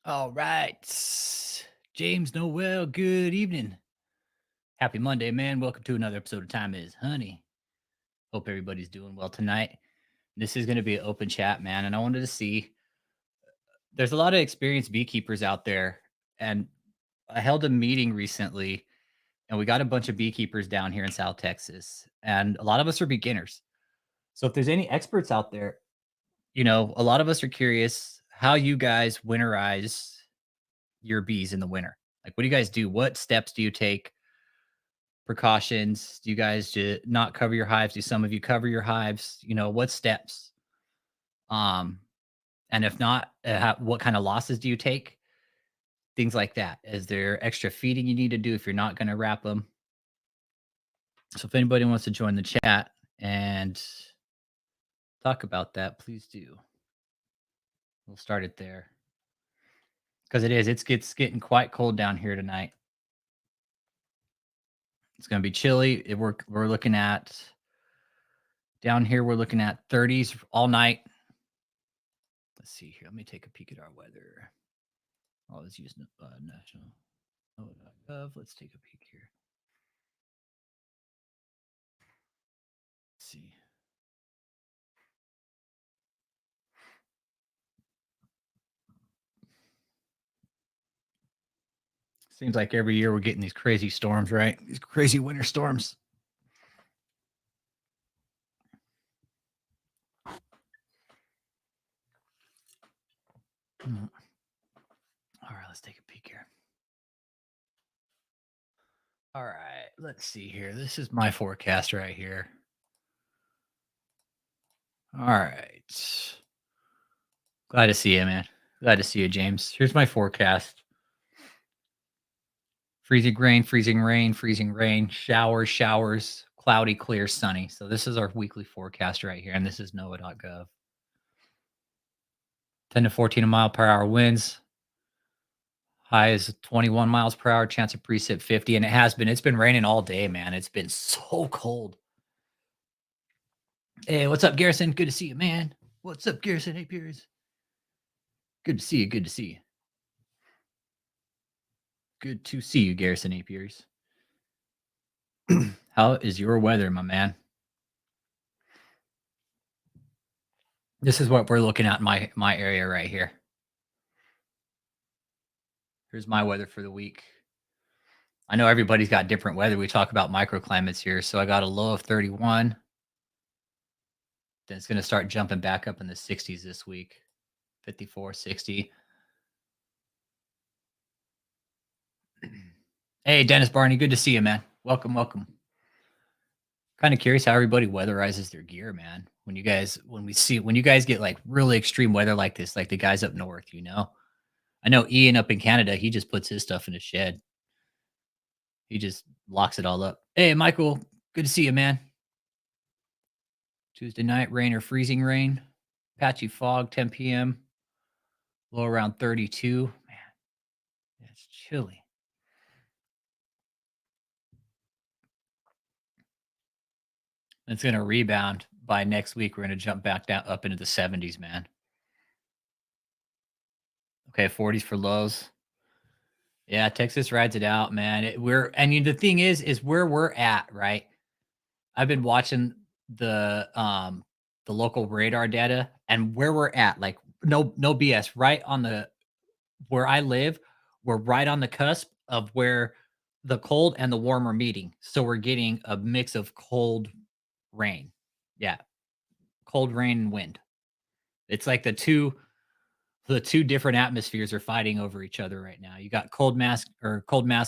All right. James Noel, good evening. Happy Monday, man. Welcome to another episode of Time is Honey. Hope everybody's doing well tonight. This is going to be an open chat, man. And I wanted to see there's a lot of experienced beekeepers out there. And I held a meeting recently, and we got a bunch of beekeepers down here in South Texas. And a lot of us are beginners. So if there's any experts out there, a lot of us are curious how you guys winterize your bees in the winter. Like, what do you guys do? What steps do you take? Precautions? Do you guys not cover your hives? Do some of you cover your hives? What steps? Um, and if not, what kind of losses do you take? Things like that. Is there extra feeding you need to do if you're not going to wrap them? So if anybody wants to join the chat and talk about that, please do. We'll start it there because it's getting quite cold down here tonight. It's going to be chilly. We're looking at down here. We're looking at 30s all night. Let's see here. Let me take a peek at our weather. I was using national. Let's take a peek here. Let's see. Seems like every year we're getting these crazy storms, right? These crazy winter storms. All right, let's take a peek here. All right, let's see here. This is my forecast right here. All right. Glad to see you, man. Glad to see you, James. Here's my forecast. Freezing rain, freezing rain, freezing rain, showers, showers, cloudy, clear, sunny. So this is our weekly forecast right here, and this is NOAA.gov. 10 to 14 mile per hour winds. High is 21 miles per hour, chance of precip 50. And it's been raining all day, man. It's been so cold. Hey, what's up, Garrison? Good to see you, man. What's up, Garrison? Hey, Piers. Good to see you. Good to see you. Good to see you, Garrison Apiers. How is your weather, my man? This is what we're looking at in my area right here. Here's my weather for the week. I know everybody's got different weather. We talk about microclimates here. So I got a low of 31. Then it's going to start jumping back up in the 60s this week. 54, 60. Hey, Dennis Barney, good to see you, man. Welcome, welcome. Kind of curious how everybody weatherizes their gear, man. When you guys get like really extreme weather like this, like the guys up north, I know Ian up in Canada, he just puts his stuff in a shed. He just locks it all up. Hey, Michael, good to see you, man. Tuesday night, rain or freezing rain. Patchy fog, 10 p.m. Low around 32. Man, it's chilly. It's going to rebound by next week. We're going to jump back down up into the 70s, man. Okay, 40s for lows. Yeah, Texas rides it out, man. The thing is where we're at, right? I've been watching the local radar data and where we're at, like no BS, right on the where I live, we're right on the cusp of where the cold and the warm are meeting. So we're getting a mix of cold rain. Yeah, cold rain and wind. It's like the two different atmospheres are fighting over each other right now. You got cold mass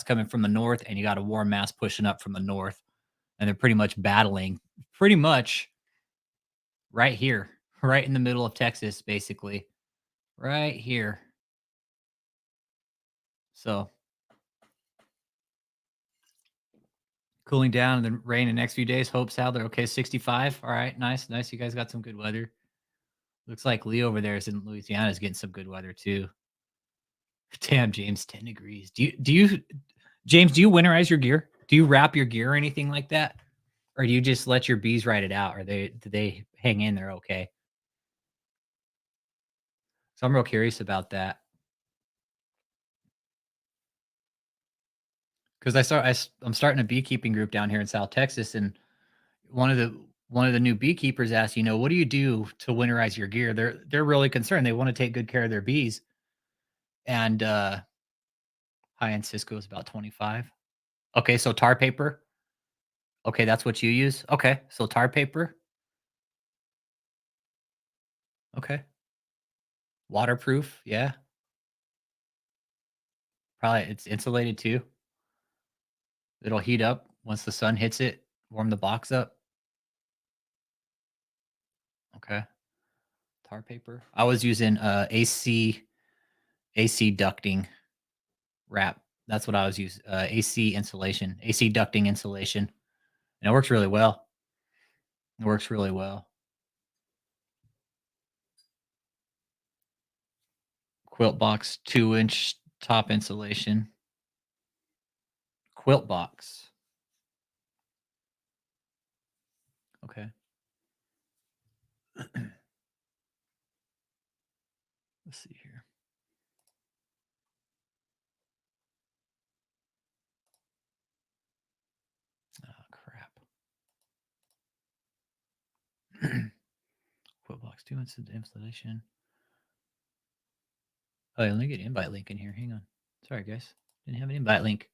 coming from the north, and you got a warm mass pushing up from the north, and they're pretty much battling pretty much right here, right in the middle of Texas, basically. Right here. So cooling down and then rain the next few days. Hope Sal, they're okay. 65. All right, nice, nice. You guys got some good weather. Looks like Lee over there is in Louisiana is getting some good weather too. Damn, James, 10 degrees. James, do you winterize your gear? Do you wrap your gear or anything like that? Or do you just let your bees ride it out? Or do they hang in there okay? So I'm real curious about that. because I'm starting a beekeeping group down here in South Texas, and one of the one of the new beekeepers asked, "What do you do to winterize your gear?" They're really concerned. They want to take good care of their bees, and high-end Cisco is about 25. Okay, so tar paper. Okay, that's what you use. Okay, so tar paper. Okay, waterproof. Yeah, probably it's insulated too. It'll heat up once the sun hits it. Warm the box up. Okay, tar paper. I was using AC ducting wrap. That's what I was using. AC insulation, AC ducting insulation, and it works really well. It works really well. Quilt box, 2-inch top insulation. Quilt box. Okay. Let's see here. Oh, crap. Quilt box, 2-inch insulation. Oh, yeah, let me get an invite link in here. Hang on. Sorry, guys. Didn't have an invite link.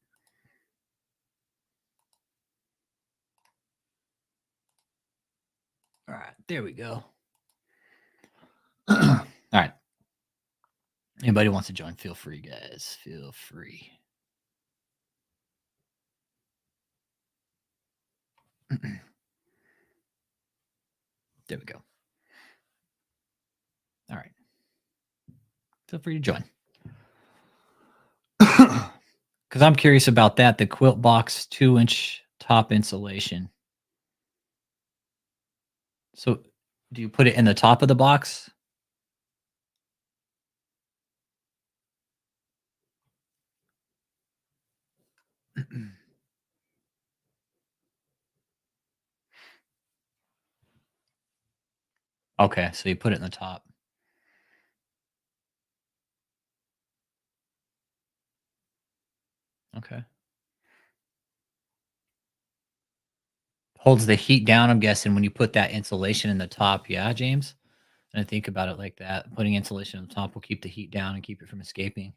All right, there we go. All right. Anybody wants to join, feel free, guys. Feel free. There we go. All right. Feel free to join. Because I'm curious about that. The quilt box 2-inch top insulation. So do you put it in the top of the box? Okay, so you put it in the top. Okay. Holds the heat down, I'm guessing, when you put that insulation in the top. Yeah, James? And I think about it like that. Putting insulation on the top will keep the heat down and keep it from escaping.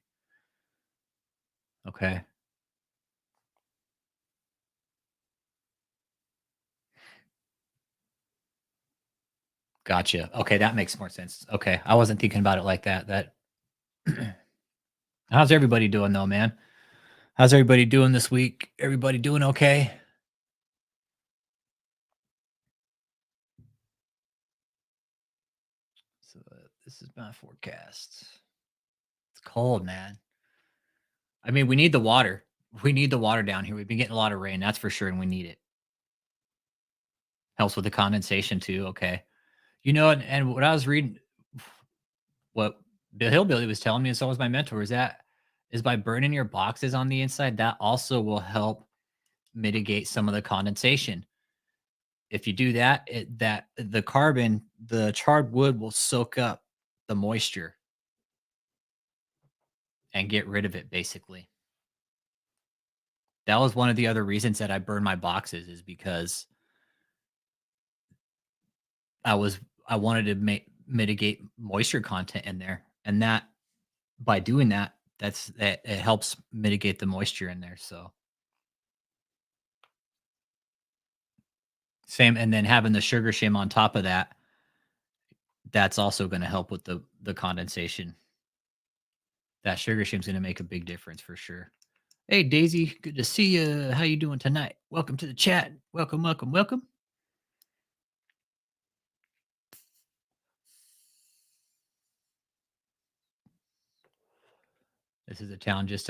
Okay. Gotcha. Okay, that makes more sense. Okay. I wasn't thinking about it like that. That how's everybody doing though, man? How's everybody doing this week? Everybody doing okay? So this is my forecast. It's cold, man. I mean, we need the water. We need the water down here. We've been getting a lot of rain, that's for sure, and we need it. Helps with the condensation too. Okay. And what I was reading, what Bill Hillbilly was telling me, and so was my mentor, is that is by burning your boxes on the inside, that also will help mitigate some of the condensation. If you do that, that the carbon, the charred wood will soak up the moisture and get rid of it basically. That was one of the other reasons that I burn my boxes is because I was I wanted to mitigate moisture content in there, and that by doing that, it helps mitigate the moisture in there. So same, and then having the sugar shim on top of that, that's also going to help with the condensation. That sugar shim's going to make a big difference for sure. Hey Daisy, good to see you. How you doing tonight? Welcome to the chat. Welcome, welcome, welcome. This is a town just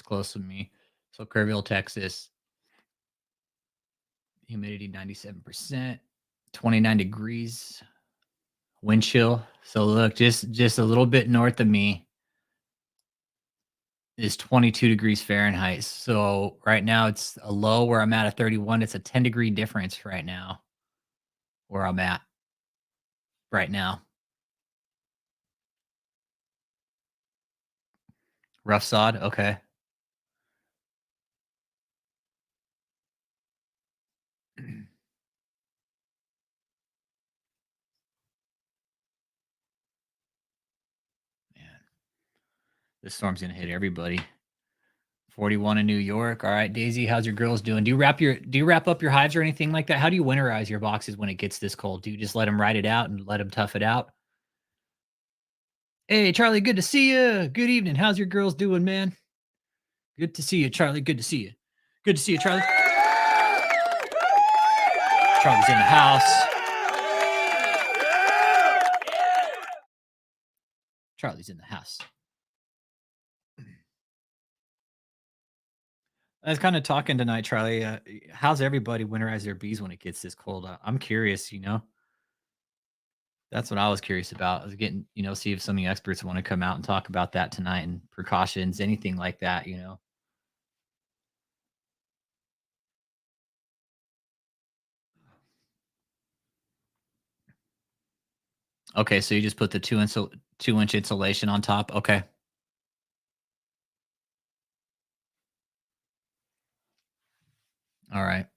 close to me. So Kerrville, Texas. Humidity 97%, 29 degrees, wind chill. So look, just a little bit north of me is 22 degrees Fahrenheit. So right now it's a low where I'm at 31. It's a 10-degree difference right now where I'm at right now. Rough sod. Okay. This storm's gonna hit everybody. 41 in New York. All right, Daisy, how's your girls doing? Do you wrap up your hives or anything like that? How do you winterize your boxes when it gets this cold? Do you just let them ride it out and let them tough it out? Hey, Charlie, good to see you. Good evening. How's your girls doing, man? Good to see you, Charlie. Good to see you. Good to see you, Charlie. Charlie's in the house. Charlie's in the house. I was kind of talking tonight, Charlie. How's everybody winterize their bees when it gets this cold? I'm curious, That's what I was curious about. I was getting, see if some of the experts want to come out and talk about that tonight and precautions, anything like that. Okay, so you just put the 2-inch insulation on top. Okay. All right.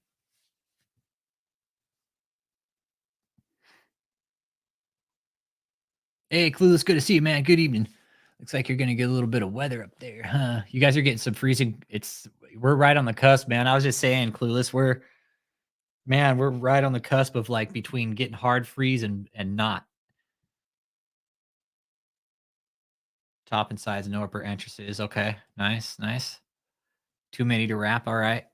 Hey, Clueless, good to see you, man. Good evening. Looks like you're gonna get a little bit of weather up there, huh? You guys are getting some freezing. We're right on the cusp, man. I was just saying, Clueless, we're right on the cusp of like between getting hard freeze and not. Top and sides, no upper entrances. Okay, nice, nice. Too many to wrap. All right.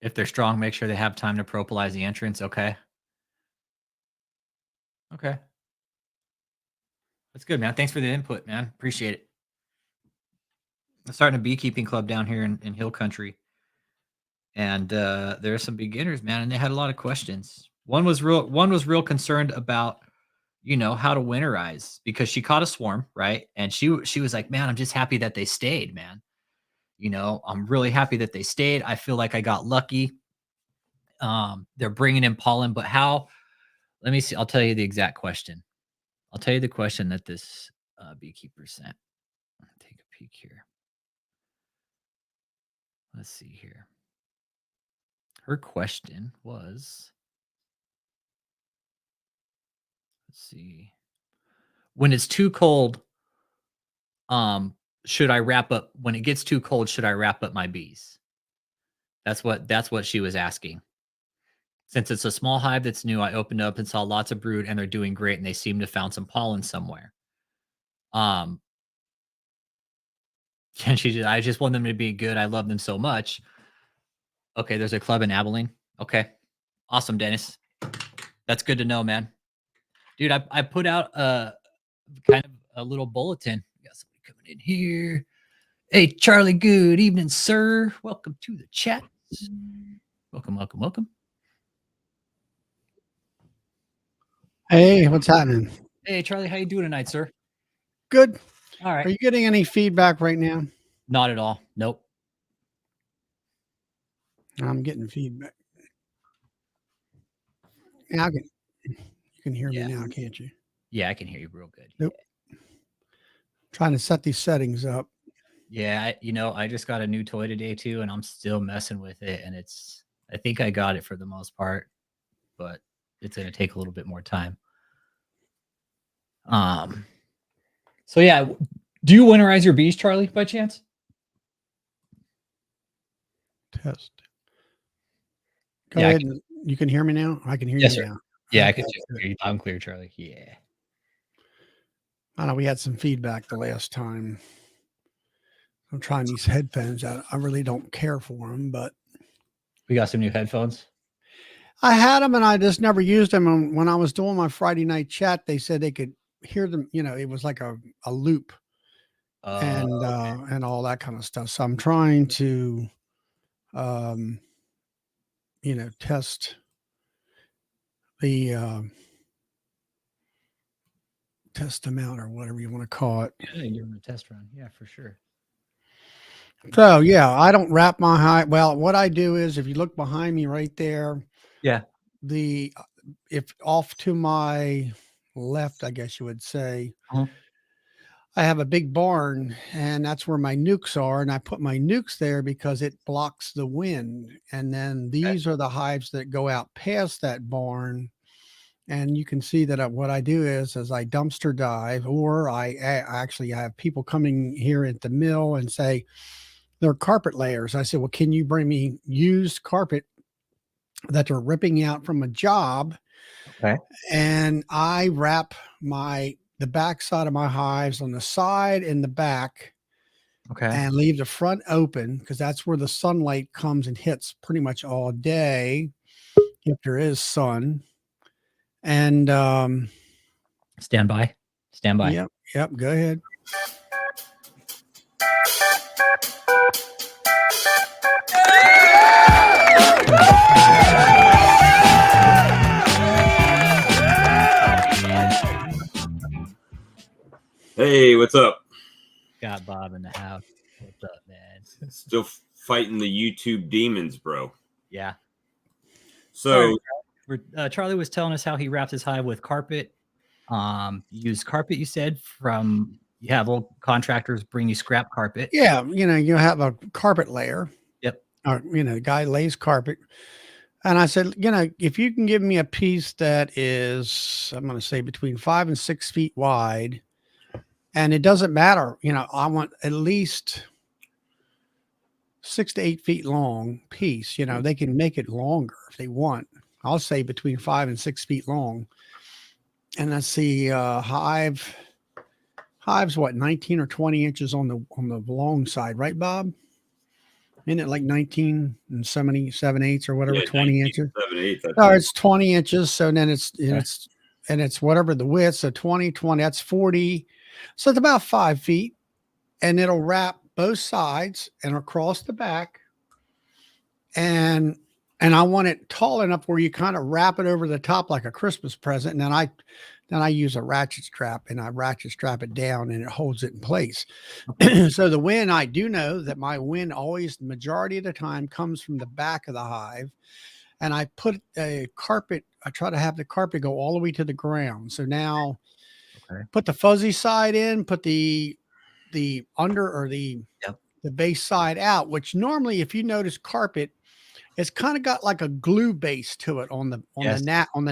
If they're strong, make sure they have time to propolize the entrance. Okay. Okay. That's good, man. Thanks for the input, man. Appreciate it. I'm starting a beekeeping club down here in Hill Country. And there are some beginners, man, and they had a lot of questions. One was real concerned about, how to winterize because she caught a swarm, right? And she was like, "Man, I'm just happy that they stayed, man. I'm really happy that they stayed. I feel like I got lucky. They're bringing in pollen, but how? Let me see. I'll tell you the exact question. I'll tell you the question that this beekeeper sent. Take a peek here. Let's see here. Her question was, let's see. When it's too cold, should I wrap up when it gets too cold, should I wrap up my bees? That's what she was asking. Since it's a small hive that's new, I opened up and saw lots of brood and they're doing great and they seem to found some pollen somewhere. Um and I just want them to be good. I love them so much. Okay, there's a club in Abilene. Okay. Awesome, Dennis. That's good to know, man. Dude, I put out a kind of a little bulletin. We got somebody coming in here. Hey, Charlie, good evening, sir. Welcome to the chat. Welcome, welcome, welcome. Hey, what's happening? Hey, Charlie, how you doing tonight, sir? Good. All right. Are you getting any feedback right now? Not at all. Nope. I'm getting feedback. Yeah, you can hear me now, can't you? Yeah, I can hear you real good. Nope. Trying to set these settings up. Yeah, I just got a new toy today too, and I'm still messing with it. And I think I got it for the most part, but it's gonna take a little bit more time. So yeah, do you winterize your bees, Charlie, by chance? Test. Go ahead. You can hear me now? I can hear you now. Yeah, I can hear you loud and clear, Charlie. Yeah. I know we had some feedback the last time. I'm trying these headphones out. I really don't care for them, but we got some new headphones. I had them and I just never used them. And when I was doing my Friday night chat, they said they could hear them. It was like a loop and all that kind of stuff. So I'm trying to, test the test amount or whatever you want to call it. Yeah, you're doing a test run. Yeah, for sure. So yeah, I don't wrap my hive. Well, what I do is if you look behind me right there, yeah, if off to my left, I guess you would say, uh-huh. I have a big barn and that's where my nukes are. And I put my nukes there because it blocks the wind. And then these are the hives that go out past that barn. And you can see that what I do is I dumpster dive, or I actually have people coming here at the mill and say they're carpet layers. I said, well, can you bring me used carpet that they're ripping out from a job? Okay. And I wrap the back side of my hives on the side and the back, Okay. and leave the front open, because that's where the sunlight comes and hits pretty much all day, if there is sun. And Stand by. Stand by. yep, go ahead. Hey, what's up? Got Bob in the house. What's up, man? Still fighting the YouTube demons, bro. Yeah. So Charlie was telling us how he wrapped his hive with carpet. Used carpet, you said, from you have little contractors bring you scrap carpet. Yeah, you have a carpet layer. Yep. Or the guy lays carpet. And I said, if you can give me a piece that is, I'm going to say between 5 and 6 feet wide, and it doesn't matter, I want at least 6 to 8 feet long piece. They can make it longer if they want. I'll say between 5 and 6 feet long. And let's see, hive's what, 19 or 20 inches on the long side, right, Bob? Isn't it like 19 and 7/8 or whatever, 20 inches? 7/8. No, it's 20 inches. So then it's whatever the width. So 20, that's 40. So it's about 5 feet, and it'll wrap both sides and across the back. And I want it tall enough where you kind of wrap it over the top like a Christmas present. And then I use a ratchet strap, and I ratchet strap it down, and it holds it in place. Okay. So the wind, I do know that my wind always, the majority of the time, comes from the back of the hive. And I put a carpet, I try to have the carpet go all the way to the ground. So now put the fuzzy side in, put the under or the base side out, which normally, if you notice carpet, it's kind of got like a glue base to it on the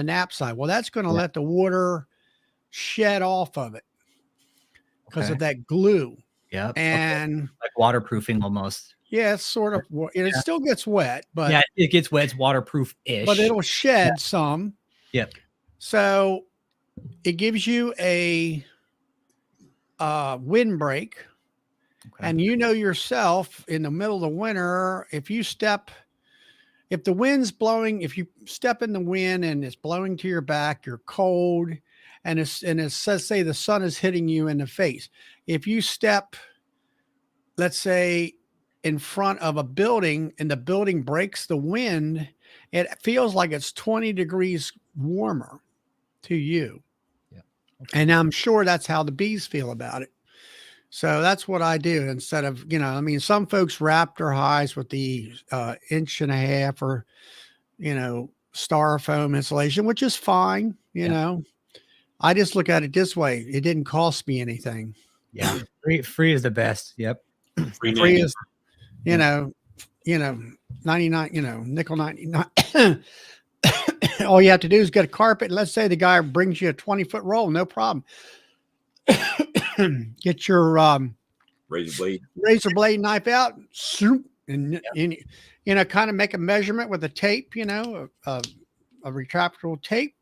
nap side. Well, that's going to let the water shed off of it because of that glue. Yeah. And like waterproofing almost. Yeah, it's sort of. It still gets wet, but it gets wet. It's waterproof-ish, but it'll shed some. Yep. So it gives you a windbreak, and yourself in the middle of the winter, if the wind's blowing, if you step in the wind and it's blowing to your back, you're cold, and it says, say the sun is hitting you in the face. If you step, let's say, in front of a building and the building breaks the wind, it feels like it's 20 degrees warmer to you. Yeah. Okay. And I'm sure that's how the bees feel about it. So that's what I do instead of, some folks wrap their hives with the 1.5 inch or, styrofoam insulation, which is fine. I just look at it this way. It didn't cost me anything. Yeah. Free is the best. Yep. Free is, 99, nickel 99. All you have to do is get a carpet. Let's say the guy brings you a 20-foot roll, no problem. Get your razor blade knife out, and kind of make a measurement with a tape, a retractable tape,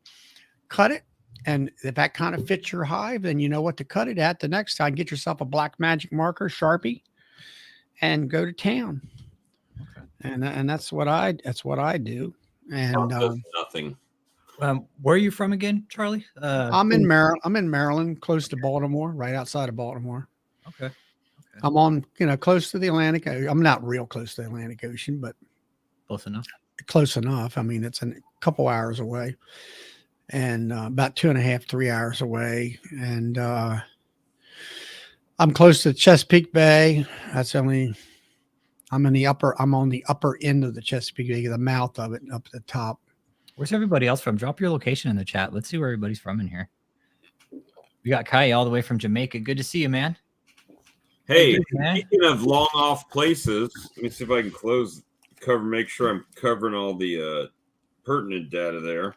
cut it. And if that kind of fits your hive, then you know what to cut it at the next time. Get yourself a black magic marker, Sharpie, and go to town. Okay. And that's what I do. And nothing. Where are you from again, Charlie? I'm in Maryland. I'm in Maryland, close to Baltimore, right outside of Baltimore. Okay. I'm on, close to the Atlantic. I'm not real close to the Atlantic Ocean, but close enough. Close enough. I mean, it's a couple hours away, and about 2.5, 3 hours away. And I'm close to Chesapeake Bay. I'm on the upper end of the Chesapeake Bay, the mouth of it, up at the top. Where's everybody else from? Drop your location in the chat. Let's see where everybody's from in here. We got Kai all the way from Jamaica. Good to see you, man. Hey, speaking of long off places, let me see if I can make sure I'm covering all the pertinent data there.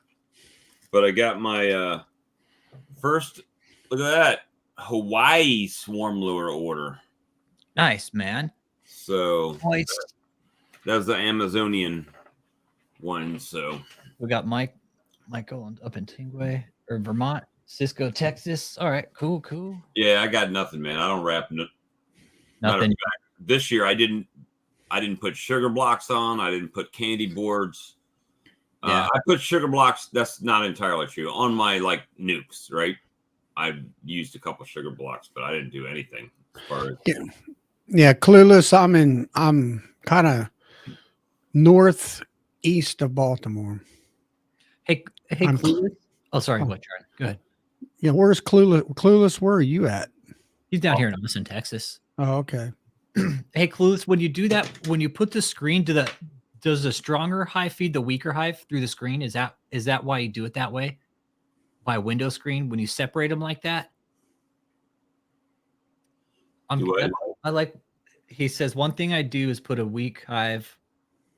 but I got my first. Look at that Hawaii swarm lure order. Nice, man. So Nice. that was the Amazonian one. So We got Michael up in Tingway or Vermont, Cisco, Texas. All right, cool. yeah, I got nothing, man. I don't wrap Nothing. Matter of fact, this year I didn't put sugar blocks on. I didn't put candy boards. Yeah. I put sugar blocks. That's not entirely true. On my like nukes, right? I've used a couple sugar blocks, but I didn't do anything as far as Yeah, clueless. I'm kind of northeast of Baltimore. Hey, Clueless. Oh, sorry. What, John? Go ahead. Yeah, where's Clueless? Clueless, where are you at? He's down here in Austin, Texas. Oh, okay. Hey, Clueless, when you do that, when you put the screen to does the stronger hive feed the weaker hive through the screen? Is that why you do it that way? By window screen when you separate them like that? I like. He says one thing I do is put a weak hive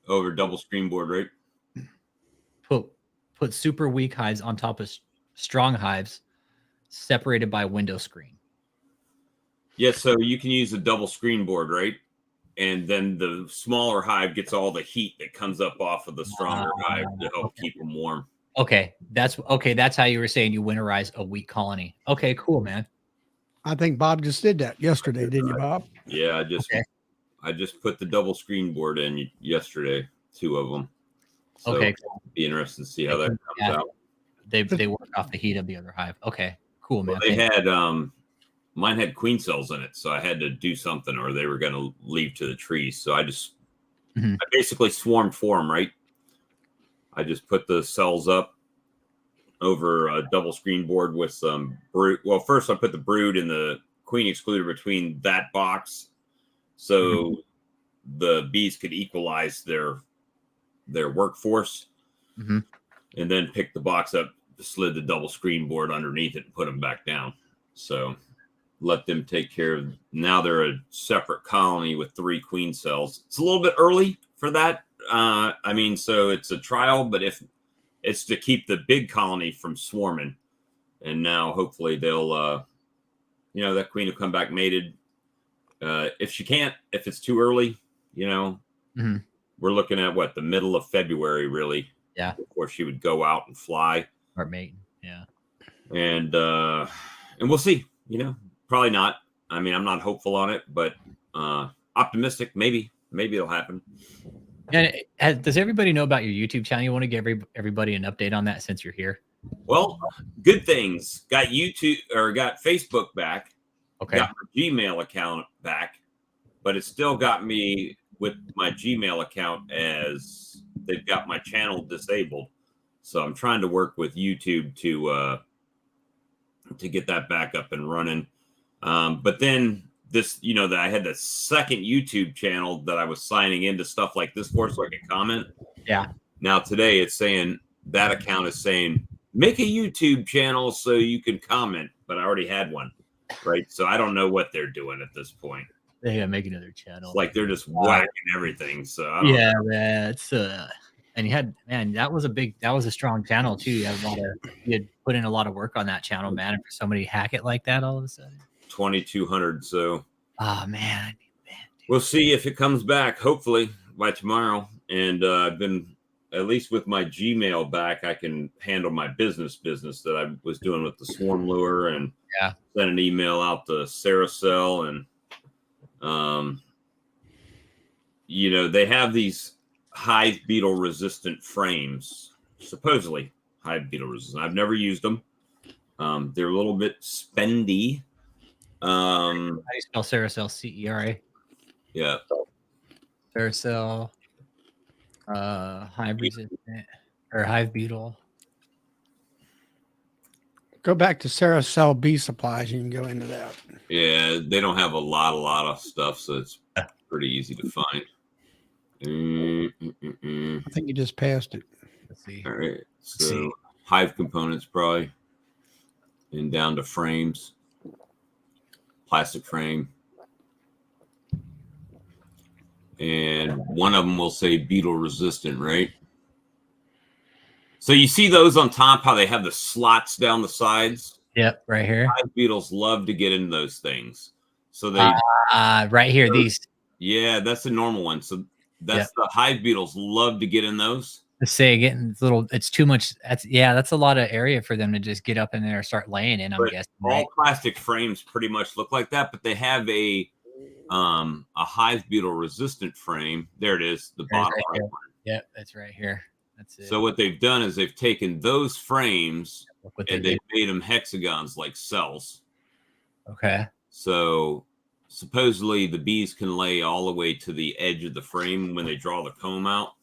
over double screen board, right? Put super weak hives on top of strong hives, separated by window screen. Yeah, so you can use a double screen board, right? And then the smaller hive gets all the heat that comes up off of the stronger hive to help keep them warm. Okay, that's how you were saying you winterize a weak colony. Okay, cool, man. I think Bob just did that yesterday, didn't you, Bob? Yeah, I just put the double screen board in yesterday, 2 of them. So okay, cool. Be interested to see how that comes out. They work off the heat of the other hive. Okay, cool, man. Well, they had mine had queen cells in it, so I had to do something, or they were going to leave to the trees. So I basically swarmed for them, right? I just put the cells up over a double screen board with some brood. Well, first I put the brood and the queen excluder between that box, so the bees could equalize their workforce, and then pick the box up, slid the double screen board underneath it, and put them back down. So let them take care of. Now they're a separate colony with 3 queen cells. It's a little bit early for that. I mean, so it's a trial, but if it's to keep the big colony from swarming, and now hopefully they'll, that queen will come back mated. If it's too early, we're looking at the middle of February, really. Yeah. Before she would go out and fly. Start mating. Yeah. And we'll see. Probably not. I mean, I'm not hopeful on it, but optimistic. Maybe it'll happen. And does everybody know about your YouTube channel? You want to give everybody an update on that since you're here? Well, good things. Got Facebook back. Okay. Got my Gmail account back, but it still got me with my Gmail account as they've got my channel disabled. So I'm trying to work with YouTube to get that back up and running. But then this, that I had the second YouTube channel that I was signing into stuff like this for, so I could comment. Yeah. Now today it's saying that account is saying make a YouTube channel so you can comment, but I already had one, right? So I don't know what they're doing at this point. They gotta make another channel. It's like they're just whacking everything. So I don't know. That's and that was a strong channel too. You had put in a lot of work on that channel, man. And for somebody to hack it like that all of a sudden. 2,200. So man, we'll see if it comes back, hopefully by tomorrow. And I've been, at least with my Gmail back, I can handle my business that I was doing with the swarm lure, and send an email out to Saracell, and they have these hive beetle resistant frames, supposedly hive beetle resistant. I've never used them. They're a little bit spendy. How do you spell Saracell? CERA? Yeah. Saracell, hive resistant or hive beetle. Go back to Saracell Bee Supplies. You can go into that. Yeah, they don't have a lot of stuff, so it's pretty easy to find. I think you just passed it. Let's see. All right. So hive components probably, and down to frames. Plastic frame, and one of them will say beetle resistant, right? So you see those on top, how they have the slots down the sides? Yep, right here. Hive beetles love to get in those things. So they right here, these. Yeah, that's the normal one. So that's Yep. the hive beetles love to get in those. To say getting little, it's too much. That's a lot of area for them to just get up in there and start laying in. I'm guessing. All Right? plastic frames pretty much look like that, but they have a hive beetle resistant frame. There it is, the bottom right one. Yep, that's right here. That's it. So what they've done is they've taken those frames and they've did. made them hexagons like cells. Okay. So supposedly the bees can lay all the way to the edge of the frame when they draw the comb out.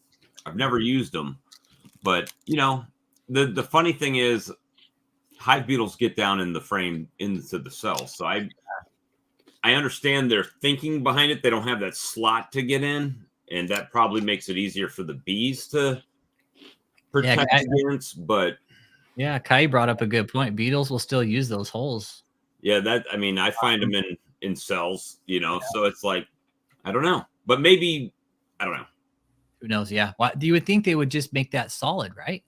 I've never used them, but you know, the funny thing is hive beetles get down in the frame into the cells. So I understand their thinking behind it. They don't have that slot to get in, and that probably makes it easier for the bees to protect against. But yeah, Kai brought up a good point. Beetles will still use those holes. Yeah, I find them in cells, you know. Yeah. So it's like, I don't know, but maybe I don't know. Who knows? Yeah. Why do you would think they would just make that solid, right?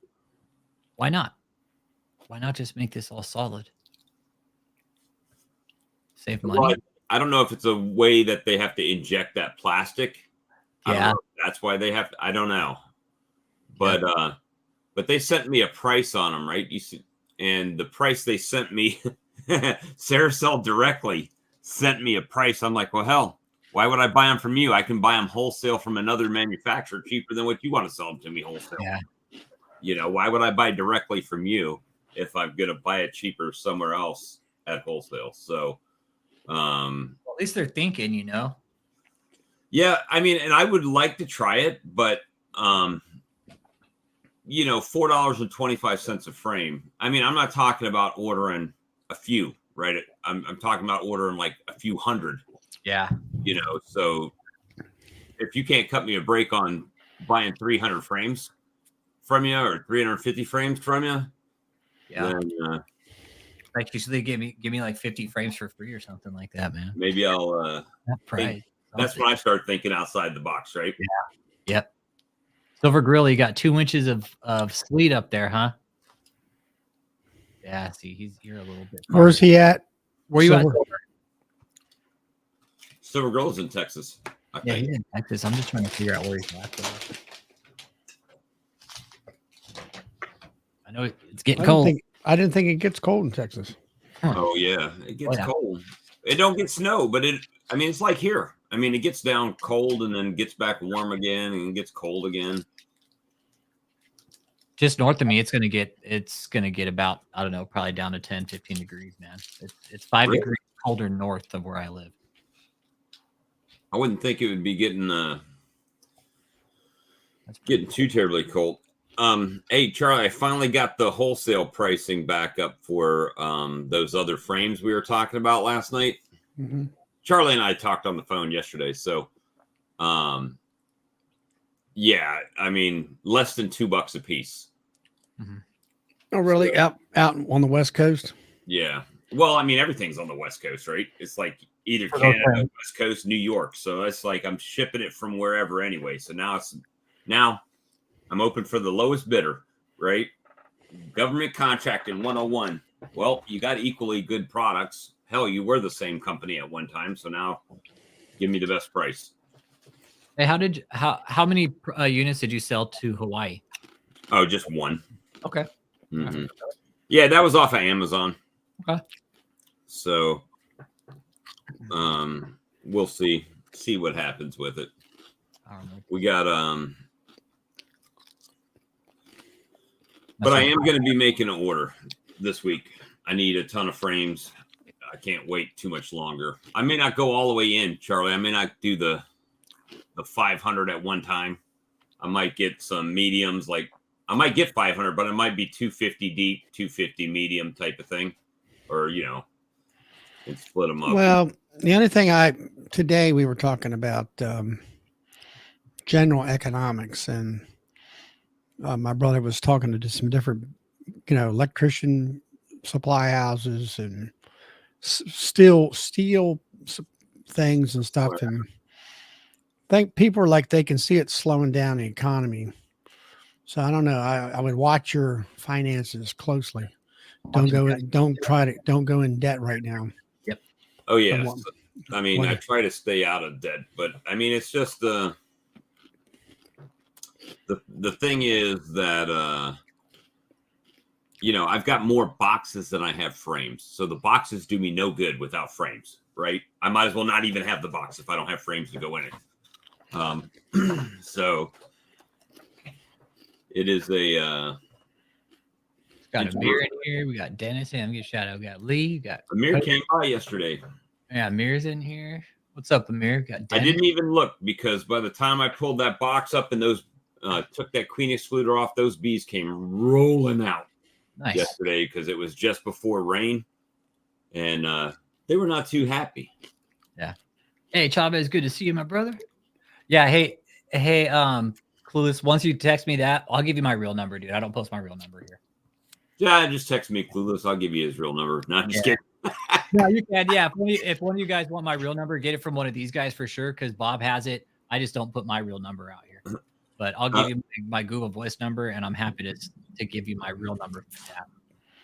Why not? Why not just make this all solid? Save money. Well, I don't know if it's a way that they have to inject that plastic. Yeah. I don't know if that's why they have to, I don't know. But but they sent me a price on them, right? You see, and the price they sent me, Saracel directly sent me a price. I'm like, well, hell, why would I buy them from you? I can buy them wholesale from another manufacturer cheaper than what you want to sell them to me wholesale. Yeah. You know, why would I buy directly from you if I'm going to buy it cheaper somewhere else at wholesale? So, well, at least they're thinking, you know. Yeah, I mean, and I would like to try it, but you know, $4.25 a frame. I mean, I'm not talking about ordering a few, right? I'm talking about ordering like a few hundred. Yeah. You know, so if you can't cut me a break on buying 300 frames from you or 350 frames from you, yeah, then like usually give me like 50 frames for free or something like that, man. Maybe I'll that's when I start thinking outside the box, right? Yeah. Yep. Silver Grill, you got 2 inches of sleet up there, huh? Yeah, see, you're a little bit. Where's he at? Where you at? Silver Grill's in Texas. Yeah, he's in Texas. I'm just trying to figure out where he's at. I know it's getting cold. I didn't think it gets cold in Texas. Oh yeah, it gets cold. It don't get snow, but I mean, it's like here. I mean, it gets down cold and then gets back warm again and gets cold again. Just north of me, it's gonna get about, I don't know, probably down to 10, 15 degrees, man. It's 5 degrees colder north of where I live. I wouldn't think it would be getting too terribly cold. Hey Charlie, I finally got the wholesale pricing back up for those other frames we were talking about last night. Mm-hmm. Charlie and I talked on the phone yesterday, so yeah, I mean less than $2 a piece. Mm-hmm. Oh, really? So, out on the West Coast? Yeah. Well, I mean everything's on the West Coast, right? It's like either Canada, West Coast, New York. So it's like I'm shipping it from wherever anyway. So now I'm open for the lowest bidder, right? Government contracting 101. Well, you got equally good products. Hell, you were the same company at one time. So now give me the best price. Hey, how many units did you sell to Hawaii? Oh, just one. Okay. Mm-hmm. Yeah, that was off of Amazon. Okay. So we'll see what happens with it. I don't know. We got but I am going to be making an order this week. I need a ton of frames. I can't wait too much longer. I may not go all the way in, Charlie. I may not do the 500 at one time. I might get some mediums, like I might get 500, but it might be 250 deep, 250 medium type of thing, or and split them up. Well, the only thing today we were talking about general economics, and my brother was talking to some different, electrician supply houses and steel things and stuff. And I think people are like, they can see it slowing down the economy. So I don't know. I would watch your finances closely. Don't go in debt right now. Yep. Oh yes. I mean, I try to stay out of debt, but I mean, it's just the thing is that I've got more boxes than I have frames, so the boxes do me no good without frames, right? I might as well not even have the box if I don't have frames to go in it. So it is a. Got Amir in here. We got Dennis in. I'm gonna shout out. We got Lee. We got Amir came by yesterday. Yeah, Amir's in here. What's up, Amir? We got Dennis. I didn't even look because by the time I pulled that box up and those took that queen excluder off, those bees came rolling out yesterday because it was just before rain, and they were not too happy. Yeah. Hey, Chavez, good to see you, my brother. Yeah. Hey, Clueless. Once you text me that, I'll give you my real number, dude. I don't post my real number here. Yeah, just text me, Clueless. I'll give you his real number. Not just kidding. No, you can. Yeah, if one of you guys want my real number, get it from one of these guys for sure. Because Bob has it. I just don't put my real number out here. But I'll give you my Google Voice number, and I'm happy to give you my real number for that.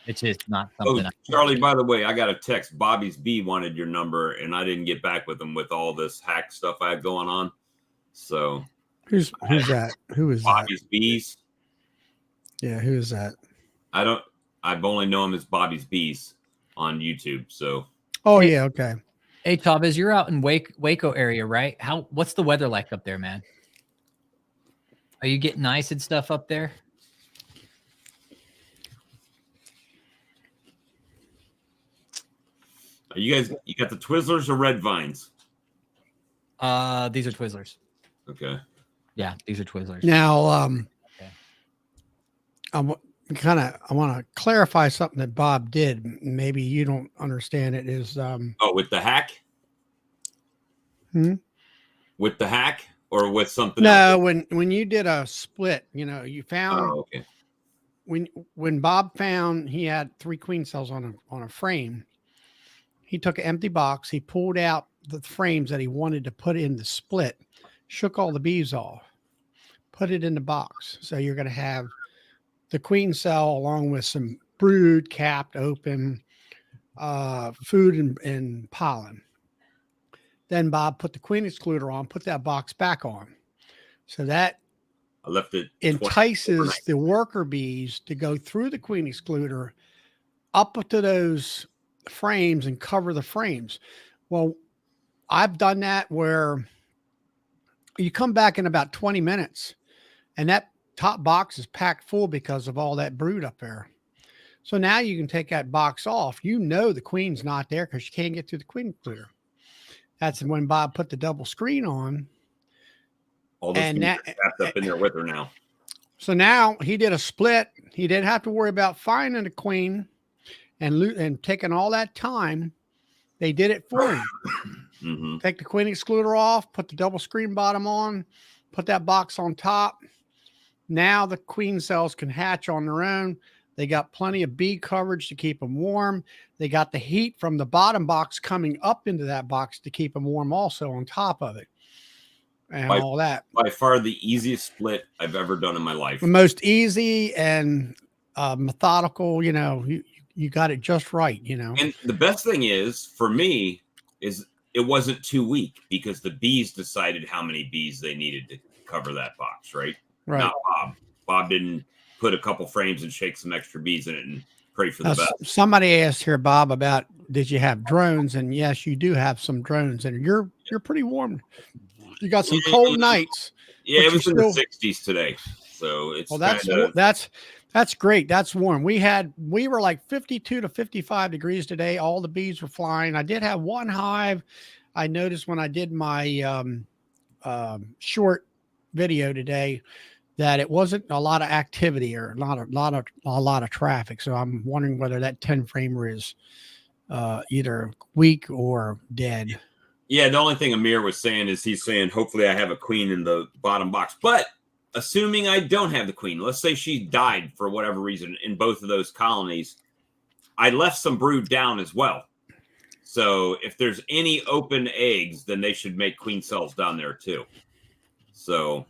It's just not something. Charlie, by the way, I got a text. Bobby's Bee wanted your number, and I didn't get back with him with all this hack stuff I had going on. So who's that? Who is Bobby's Bees? Yeah, who is that? I've only known him as Bobby's Bees on YouTube. So. Oh yeah, okay. Hey Chavez, you're out in Waco area, right? What's the weather like up there, man? Are you getting ice and stuff up there? You got the Twizzlers or Red Vines? These are Twizzlers. Okay. Yeah, these are Twizzlers. Now, I want to clarify something that Bob did. Maybe you don't understand it. Is with the hack? With the hack or with something else? No, when you did a split, you found when Bob found he had 3 queen cells on a frame. He took an empty box. He pulled out the frames that he wanted to put in the split, shook all the bees off, put it in the box. So you're going to have the queen cell along with some brood, capped, open, food and pollen. Then Bob put the queen excluder on, put that box back on. So that I left it entices the worker bees to go through the queen excluder up to those frames and cover the frames. Well, I've done that where you come back in about 20 minutes and that top box is packed full because of all that brood up there. So now you can take that box off. The queen's not there because you can't get through the queen excluder. That's when Bob put the double screen on. All those bees are wrapped up in there with her now. So now he did a split. He didn't have to worry about finding the queen and taking all that time. They did it for him. Take the queen excluder off, put the double screen bottom on, put that box on top. Now the queen cells can hatch on their own. They got plenty of bee coverage to keep them warm. They got the heat from the bottom box coming up into that box to keep them warm also on top of it. And all that. By far the easiest split I've ever done in my life. The most easy and methodical, you got it just right, And the best thing is, for me, is it wasn't too weak because the bees decided how many bees they needed to cover that box, right? Right. Not Bob. Bob didn't put a couple frames and shake some extra bees in it and pray for the best. Somebody asked here, Bob, about did you have drones? And yes, you do have some drones, and you're pretty warm. You got some cold nights. Yeah, it was in the 60s today. So it's that's great. That's warm. We were like 52 to 55 degrees today. All the bees were flying. I did have one hive. I noticed when I did my short video today that it wasn't a lot of activity or a lot of traffic. So I'm wondering whether that 10 framer is either weak or dead. Yeah, the only thing Amir was saying is he's saying, hopefully I have a queen in the bottom box. But assuming I don't have the queen, let's say she died for whatever reason in both of those colonies, I left some brood down as well. So if there's any open eggs, then they should make queen cells down there too. So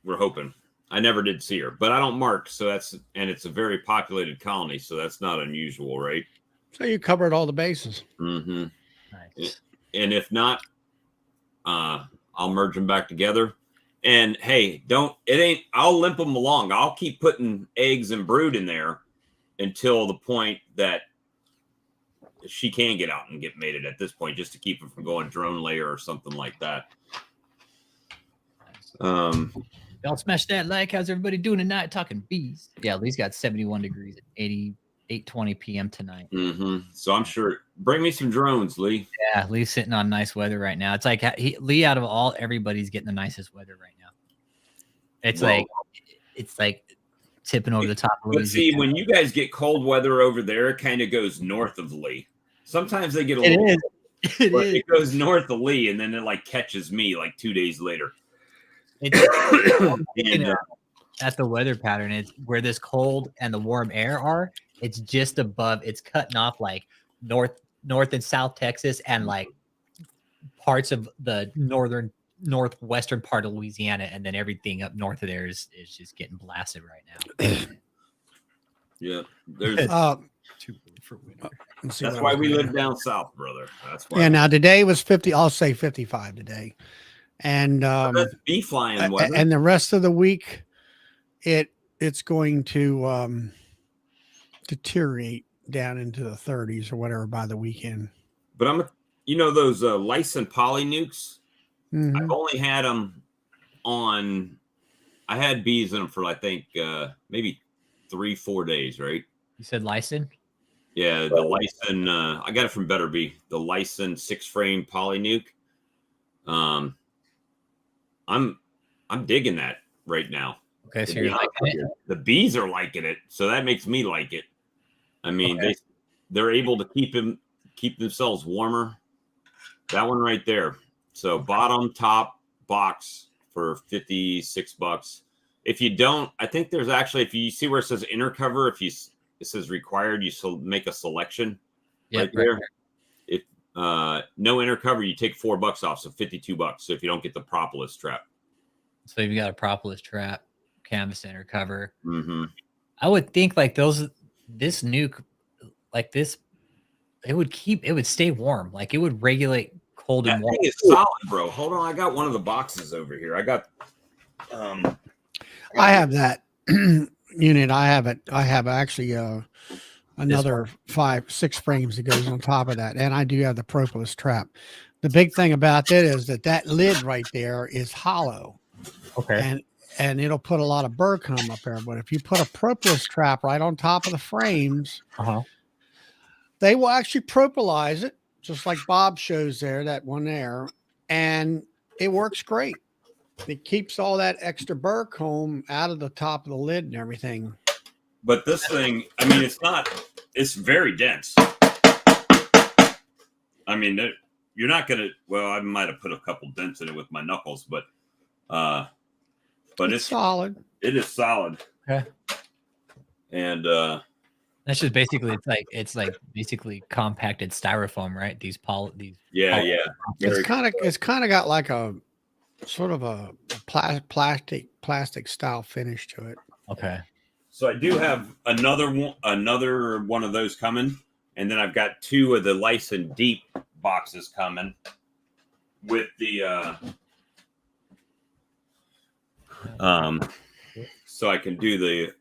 we're hoping. I never did see her, but I don't mark. So and it's a very populated colony. So that's not unusual, right? So you covered all the bases. Mm-hmm. Nice. And if not, I'll merge them back together. And hey, I'll limp them along. I'll keep putting eggs and brood in there until the point that she can get out and get mated at this point, just to keep it from going drone layer or something like that. Don't smash that like. How's everybody doing tonight? Talking bees. Yeah, Lee's got 71 degrees at 8:20 p.m. tonight. So I'm sure. Bring me some drones, Lee. Yeah, Lee's sitting on nice weather right now. It's like Lee, out of everybody's getting the nicest weather right now. It's like tipping over the top of But see, when you guys get cold weather over there, it kind of goes north of Lee. Sometimes they get a little. It goes north of Lee, and then it like catches me like 2 days later. At the weather pattern, it's where this cold and the warm air are. It's just above. It's cutting off like north and south Texas and like parts of the northwestern part of Louisiana, and then everything up north of there is just getting blasted right now. Yeah, there's too cold for winter. That's why we live down south, brother. That's why. Yeah. Now today was 50. I'll say 55 today, and that's bee flying weather. And the rest of the week, it's going to deteriorate down into the 30s or whatever by the weekend. But those licensed poly nukes. I've only had them on. I had bees in them for I think maybe 3-4 days, right? You said Lysin? Yeah, the Lysin. I got it from Better Bee. The Lysin 6-frame poly nuke. I'm digging that right now. Okay, so you're liking it. The bees are liking it, so that makes me like it. I mean, they're able to keep themselves warmer. That one right there. So bottom top box for $56. If you don't, I think there's actually, if you see where it says inner cover, it says required, you make a selection right there. If no inner cover, you take $4 off, so $52. So if you don't get the propolis trap. So you've got a propolis trap, canvas inner cover. I would think like this nuke, like this, it would stay warm. Like it would regulate cold and warm. That thing is solid, bro. Hold on, I got one of the boxes over here. I have that unit. I have it. I have actually another 5-6 frames that goes on top of that, and I do have the propolis trap. The big thing about that is that lid right there is hollow. Okay. And it'll put a lot of bird comb up there. But if you put a propolis trap right on top of the frames, they will actually propolis it, just like Bob shows there, that one there, and it works great. It keeps all that extra bird comb out of the top of the lid and everything. But this thing, I mean, it's very dense. I mean, you're not going to, well, I might have put a couple dents in it with my knuckles, but it's solid. It is solid. Okay. And that's just basically, it's like basically compacted styrofoam, right? These yeah. It's kind of got like a sort of a plastic style finish to it. Okay. So I do have another one of those coming, and then I've got 2 of the Lysin Deep boxes coming with the so I can do the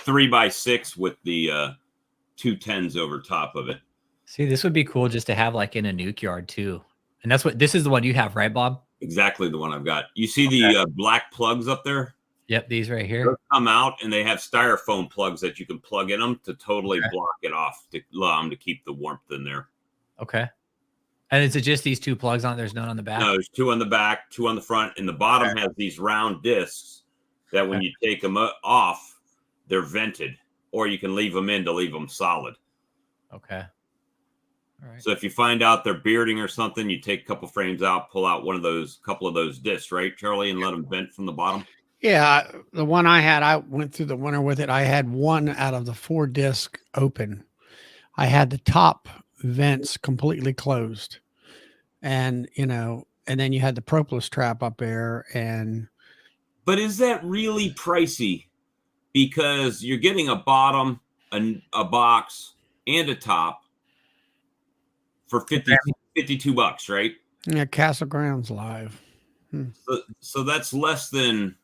3x6 with the 2 10s over top of it. See, this would be cool just to have like in a nuke yard too. And this is the one you have, right, Bob? Exactly the one I've got. You see the black plugs up there? Yep, these right here. Those come out, and they have styrofoam plugs that you can plug in them to totally block it off, to allow them to keep the warmth in there. Okay. And is it just these 2 plugs on? There's none on the back? No, there's 2 on the back, 2 on the front, and the bottom has these round discs that when you take them off, they're vented, or you can leave them in to leave them solid. Okay. All right. Right. So if you find out they're bearding or something, you take a couple frames out, pull out couple of those discs, right, Charlie, and let them vent from the bottom. Yeah, the one I had, I went through the winter with it. I had one out of the 4 disc open. I had the top vents completely closed, and and then you had the propolis trap up there, and But is that really pricey? Because you're getting a bottom, a box, and a top for 52 bucks, right? Yeah, Castle Grounds Live. So that's less than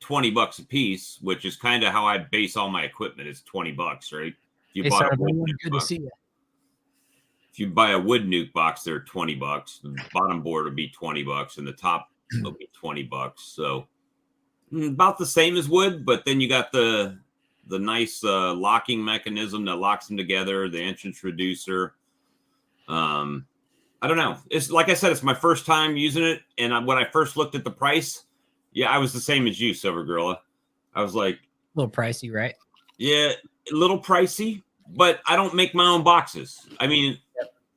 20 bucks a piece, which is kind of how I base all my equipment. It's 20 bucks, right? If you Hey, bought son a of wood everyone, nuke good to box, see you. if you buy a wood nuke box, they're 20 bucks. The bottom board would be 20 bucks, and the top will be 20 bucks. So about the same as wood, but then you got the nice locking mechanism that locks them together, the entrance reducer. I don't know. It's like I said, it's my first time using it, and when I first looked at the price, yeah, I was the same as you, Silver Gorilla. I was like, A little pricey, right? yeah, a little pricey, but I don't make my own boxes. I mean,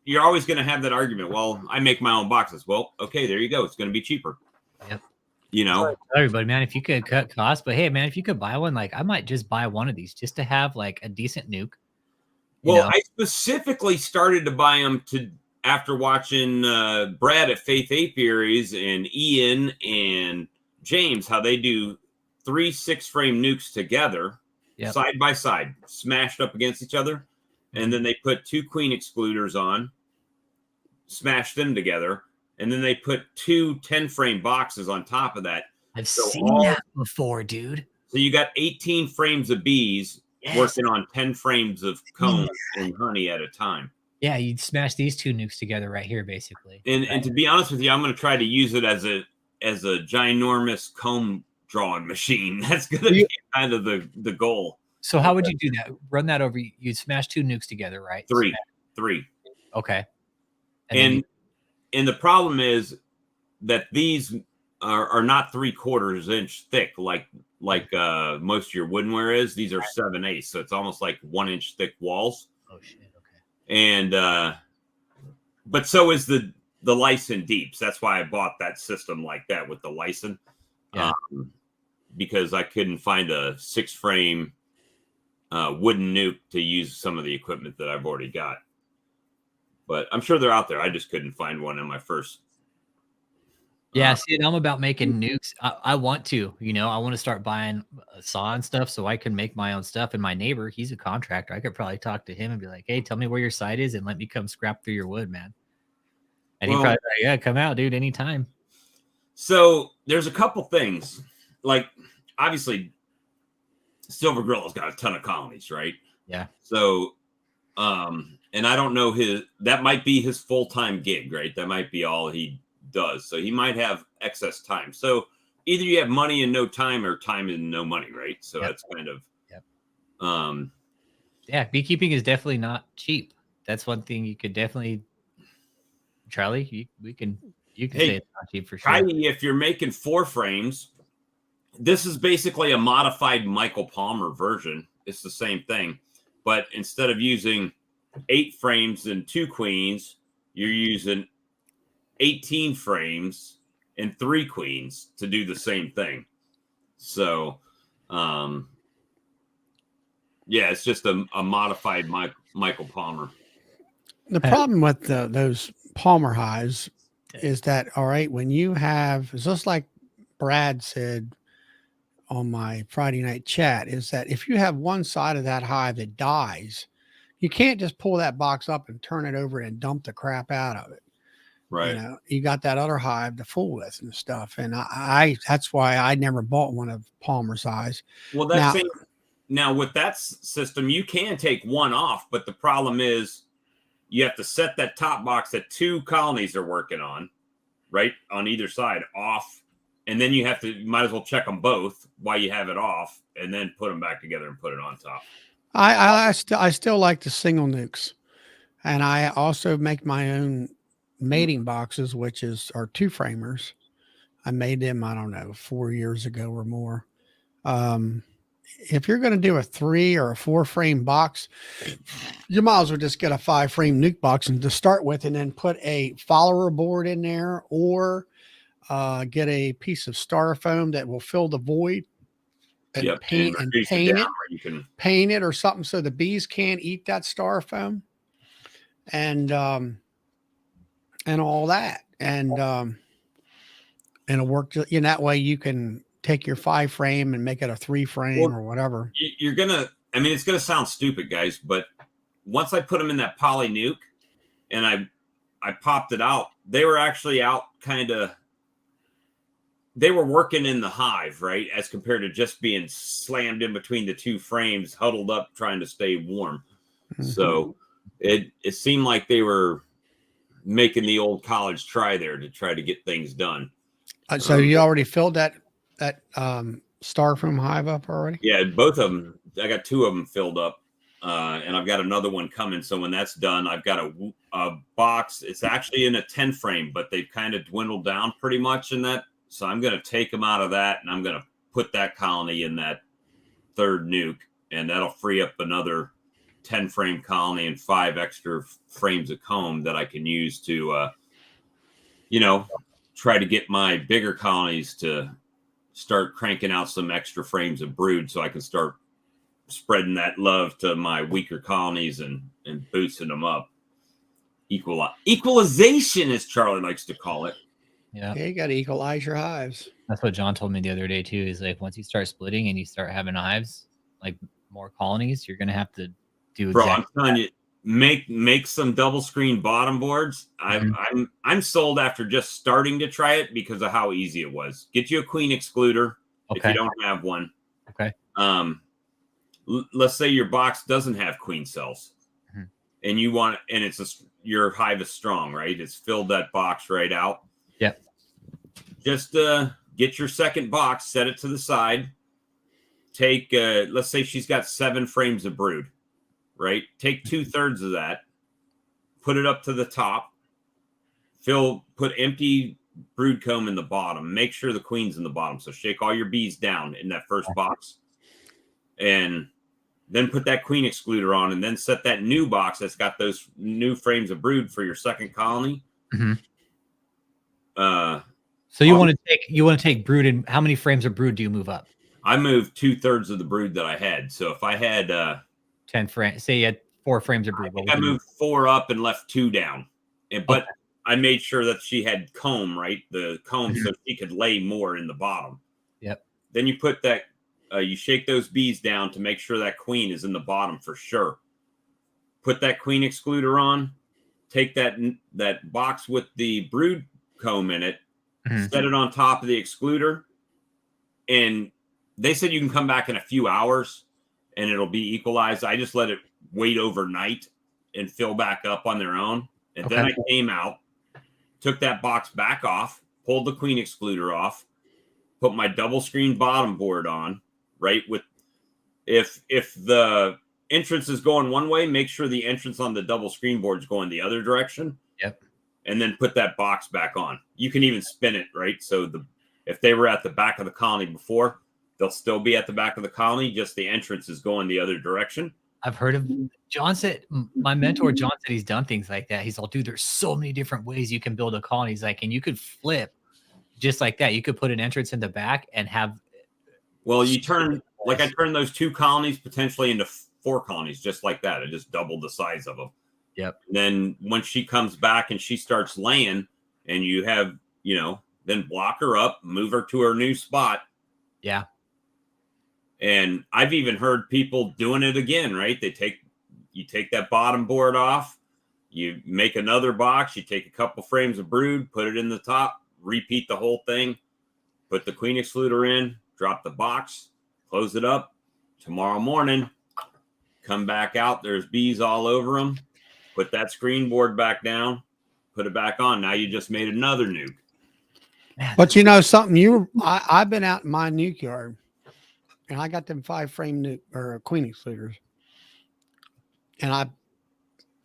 you're always going to have that argument. Well, I make my own boxes. Well, okay, there you go. It's going to be cheaper. Yep. You know, Tell everybody, man, if you could cut costs, but hey, man, if you could buy one, like I might just buy one of these just to have like a decent nuke. Well, I specifically started to buy them after watching Brad at Faith Apiaries and Ian and James, how they do 3 6-frame nukes together, side by side, smashed up against each other. And then they put 2 queen excluders on, smash them together. And then they put 2 10-frame boxes on top of that. I've seen that before, dude. So you got 18 frames of bees working on 10 frames of comb and honey at a time. Yeah, you'd smash these 2 nukes together right here, basically. And to be honest with you, I'm going to try to use it as a ginormous comb drawing machine. That's going to be kind of the goal. So how would you do that? Run that over. You'd smash 2 nukes together, right? 3. Okay. And the problem is that these are not 3/4 inch thick like most of your woodenware is. These are 7/8, so it's almost like 1 inch thick walls. Oh shit! Okay. And but so is the Lyson deeps. That's why I bought that system like that with the Lyson, because I couldn't find a 6-frame wooden nuke to use some of the equipment that I've already got. But I'm sure they're out there. I just couldn't find one in my first. Yeah, see, I'm about making nukes. I want to, I want to start buying a saw and stuff so I can make my own stuff. And my neighbor, he's a contractor. I could probably talk to him and be like, hey, tell me where your site is and let me come scrap through your wood, man. And he'd probably be like, yeah, come out, dude, anytime. So there's a couple things. Like, obviously, Silver Gorilla's got a ton of colonies, right? Yeah. So, and I don't know that might be his full-time gig, right? That might be all he does. So he might have excess time. So either you have money and no time, or time and no money, right? So that's kind of yeah, beekeeping is definitely not cheap. That's one thing you could definitely, Charlie, you can say it's not cheap for sure. If you're making 4 frames, this is basically a modified Michael Palmer version. It's the same thing, but instead of using 8 frames and 2 queens, you're using 18 frames and 3 queens to do the same thing. So, yeah, it's just a modified Michael Palmer. The problem with those Palmer hives is that, all right, when you have, it's just like Brad said on my Friday night chat, is that if you have one side of that hive that dies, you can't just pull that box up and turn it over and dump the crap out of it. Right. You got that other hive to fool with and stuff. And I that's why I never bought one of Palmer's hives. Well, now with that system, you can take one off, but the problem is you have to set that top box that 2 colonies are working on, right, on either side off. And then you might as well check them both while you have it off, and then put them back together and put it on top. I still like the single nukes, and I also make my own mating boxes, which are 2 framers. I made them, I don't know, 4 years ago or more. If you're going to do a 3 or a 4 frame box, you might as well just get a 5-frame nuke box and to start with, and then put a follower board in there, or get a piece of styrofoam that will fill the void and paint it or something so the bees can't eat that styrofoam and all that. And it'll work. That way you can take your 5 frame and make it a 3 frame or whatever. You're gonna. I mean, it's gonna sound stupid, guys, but once I put them in that poly nuke and I popped it out, they were actually out kind of. They were working in the hive, right? As compared to just being slammed in between the 2 frames, huddled up, trying to stay warm. So it seemed like they were making the old college try there to try to get things done. So you already filled that Starfruit hive up already? Yeah, both of them. I got 2 of them filled up, and I've got another one coming. So when that's done, I've got a box. It's actually in a 10 frame, but they've kind of dwindled down pretty much in that. So I'm going to take them out of that, and I'm going to put that colony in that 3rd nuke, and that'll free up another 10 frame colony and 5 extra frames of comb that I can use to, try to get my bigger colonies to start cranking out some extra frames of brood so I can start spreading that love to my weaker colonies and boosting them up. Equalization, as Charlie likes to call it. Yeah, you got to equalize your hives. That's what John told me the other day too. Is like once you start splitting and you start having hives, like more colonies, you're gonna have to do. Bro, I'm telling you, make some double screen bottom boards. I'm sold after just starting to try it because of how easy it was. Get you a queen excluder if you don't have one. Okay. Let's say your box doesn't have queen cells, and you want, and your hive is strong, right? It's filled that box right out. Yep. Just get your second box, set it to the side. Take, let's say she's got 7 frames of brood, right? Take 2/3 of that, put it up to the top, put empty brood comb in the bottom. Make sure the queen's in the bottom. So shake all your bees down in that first box, and then put that queen excluder on, and then set that new box that's got those new frames of brood for your second colony. So you want to take brood, and how many frames of brood do you move up? I moved 2/3 of the brood that I had. So if I had 10 frames, say you had 4 frames of brood, I moved 4 up and left 2 down. But I made sure that she had comb, right? The comb, so she could lay more in the bottom. Yep. Then you put that, you shake those bees down to make sure that queen is in the bottom for sure. Put that queen excluder on. Take that box with the brood comb in it. Set it on top of the excluder. And they said you can come back in a few hours and it'll be equalized. I just let it wait overnight and fill back up on their own. And then I came out, took that box back off, pulled the queen excluder off, put my double screen bottom board on, right? With if the entrance is going one way, make sure the entrance on the double screen board is going the other direction. Yep. And then put that box back on. You can even spin it, right? So if they were at the back of the colony before, they'll still be at the back of the colony, just the entrance is going the other direction. I've heard of John said, my mentor John said he's done things like that. He's all, dude, there's so many different ways you can build a colony. He's like, and you could flip just like that. You could put an entrance in the back and have. Well, I turned those 2 colonies potentially into 4 colonies just like that. I just doubled the size of them. Yep. And then once she comes back and she starts laying, and you have, then block her up, move her to her new spot. Yeah. And I've even heard people doing it again, right? You take that bottom board off, you make another box, you take a couple frames of brood, put it in the top, repeat the whole thing, put the queen excluder in, drop the box, close it up. Tomorrow morning, come back out. There's bees all over them. Put that screen board back down, put it back on. Now you just made another nuke. But you know something, I've been out in my nuke yard, and I got them 5 frame nuke or queen excluders, and I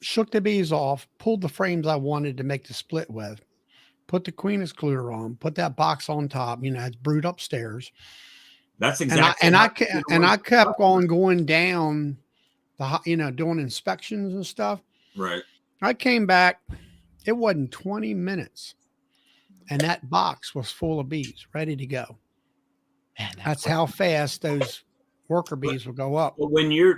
shook the bees off, pulled the frames I wanted to make the split with, put the queen excluder on, put that box on top. It's brood upstairs. That's exactly. And I kept on going down doing inspections and stuff. Right. I came back. It wasn't 20 minutes. And that box was full of bees ready to go. Man, that's how fast those worker bees will go up. Well,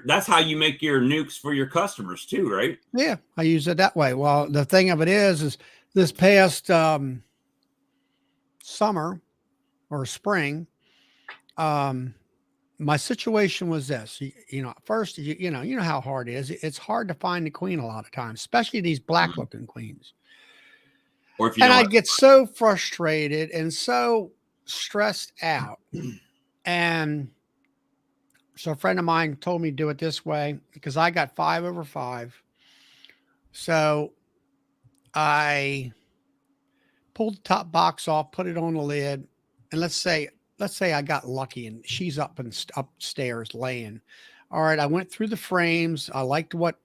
that's how you make your nukes for your customers too, right? Yeah, I use it that way. Well, the thing of it is this past summer or spring, my situation was this, first, you know how hard it is. It's hard to find the queen a lot of times, especially these black looking queens. Or if you And know, I get so frustrated and so stressed out. And so a friend of mine told me to do it this way because I got 5/5. So I pulled the top box off, put it on the lid, and let's say I got lucky and she's up and upstairs laying. All right, I went through the frames. I liked what,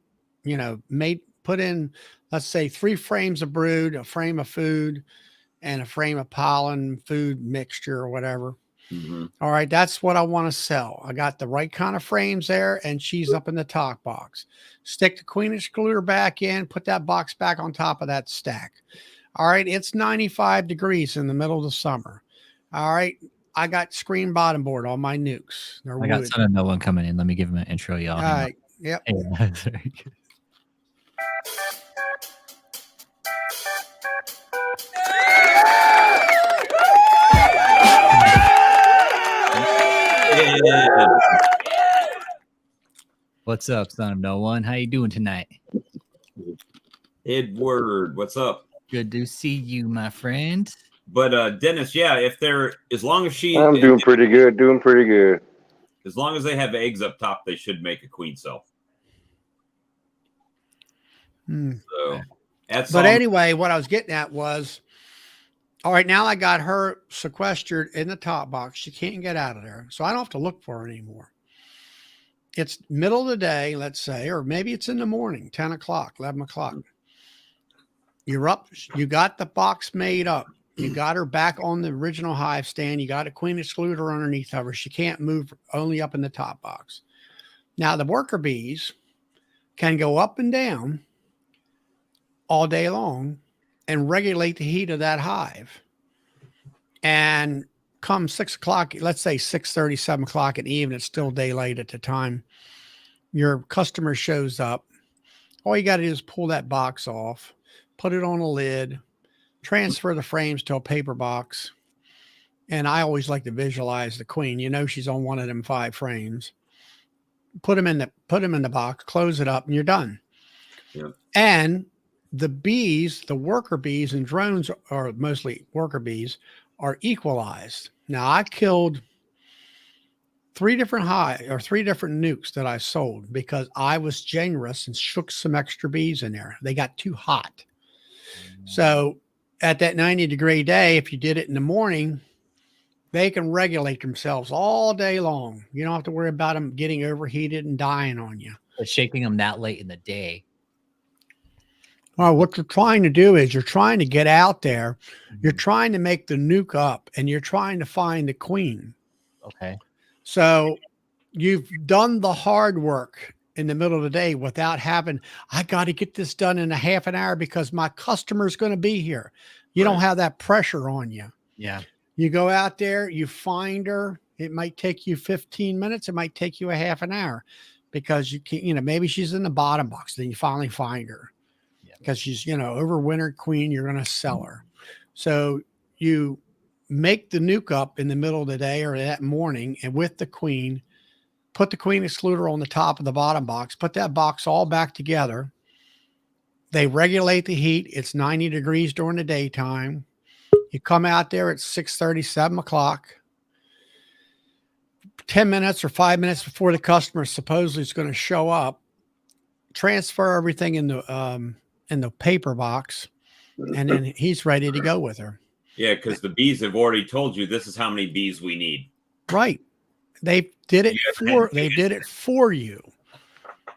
put in, let's say 3 frames of brood, a frame of food, and a frame of pollen food mixture or whatever. All right, that's what I want to sell. I got the right kind of frames there, and she's up in the top box. Stick the queen excluder back in, put that box back on top of that stack. All right, it's 95 degrees in the middle of the summer. All right, I got screen bottom board on my nukes. They're I got wood. Son of No One coming in. Let me give him an intro, y'all. All right, yep. Hey, that's very good. What's up, Son of No One? How you doing tonight? Edward, what's up? Good to see you, my friend. But Dennis, yeah, if they're as long as I'm doing pretty good. Doing pretty good. As long as they have eggs up top, they should make a queen cell. So but anyway, what I was getting at was, all right, now I got her sequestered in the top box. She can't get out of there. So I don't have to look for her anymore. It's middle of the day, let's say, or maybe it's in the morning, 10 o'clock, 11 o'clock. You're up. You got the box made up. You got her back on the original hive stand. You got a queen excluder underneath of her. She can't move, only up in the top box. Now, the worker bees can go up and down all day long and regulate the heat of that hive. And come 6 o'clock, let's say 6:30, 7 o'clock in the evening, it's still daylight at the time your customer shows up. All you got to do is pull that box off, put it on a lid, transfer the frames to a paper box. And I always like to visualize the queen. She's on one of them 5 frames. Put them in the box, close it up, and you're done. Yeah. And the bees, the worker bees and drones, are mostly worker bees, are equalized. Now I killed 3 different nukes that I sold because I was generous and shook some extra bees in there. They got too hot. So at that 90-degree day, if you did it in the morning, they can regulate themselves all day long. You don't have to worry about them getting overheated and dying on you. But shaking them that late in the day. Well, what you're trying to do is you're trying to get out there. You're trying to make the nuke up, and you're trying to find the queen. Okay. So you've done the hard work in the middle of the day without having, I got to get this done in a half an hour because my customer's going to be here. You don't have that pressure on you. Yeah. You go out there, you find her. It might take you 15 minutes. It might take you a half an hour because you can't, maybe she's in the bottom box. Then you finally find her because she's, overwintered queen. You're going to sell her. So you make the nuke up in the middle of the day or that morning, and with the queen, put the queen excluder on the top of the bottom box, put that box all back together. They regulate the heat. It's 90 degrees during the daytime. You come out there at 6:30, 7 o'clock, 10 minutes or 5 minutes before the customer supposedly is going to show up, transfer everything in the paper box, and then he's ready to go with her. Yeah, because the bees have already told you this is how many bees we need. Right. They did it for you.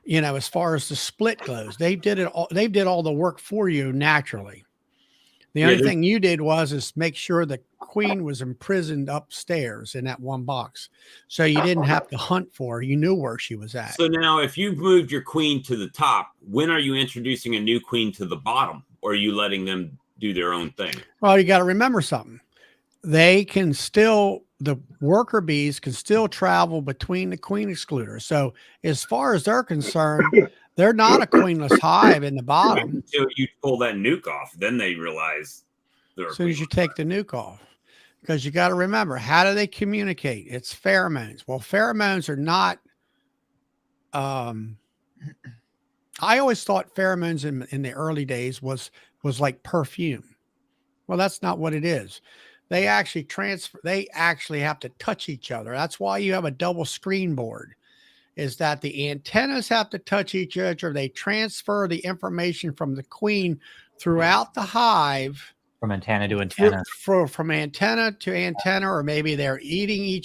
As far as the split goes, they did all the work for you naturally. The only thing you did is make sure the queen was imprisoned upstairs in that one box. So you didn't have to hunt for her. You knew where she was at. So now if you moved your queen to the top, when are you introducing a new queen to the bottom? Or are you letting them do their own thing? Well, you got to remember something. The worker bees can still travel between the queen excluders. So as far as they're concerned, they're not a queenless hive in the bottom. Until you pull that nuke off, then they realize. As soon as you take the nuke off. because you got to remember, how do they communicate? It's pheromones. Well, pheromones are not. I always thought pheromones in the early days was like perfume. Well, that's not what it is. They actually transfer. They actually have to touch each other. That's why you have a double screen board. Is that the antennas have to touch each other? They transfer the information from the queen throughout the hive. From antenna to antenna. From antenna to antenna, or maybe they're eating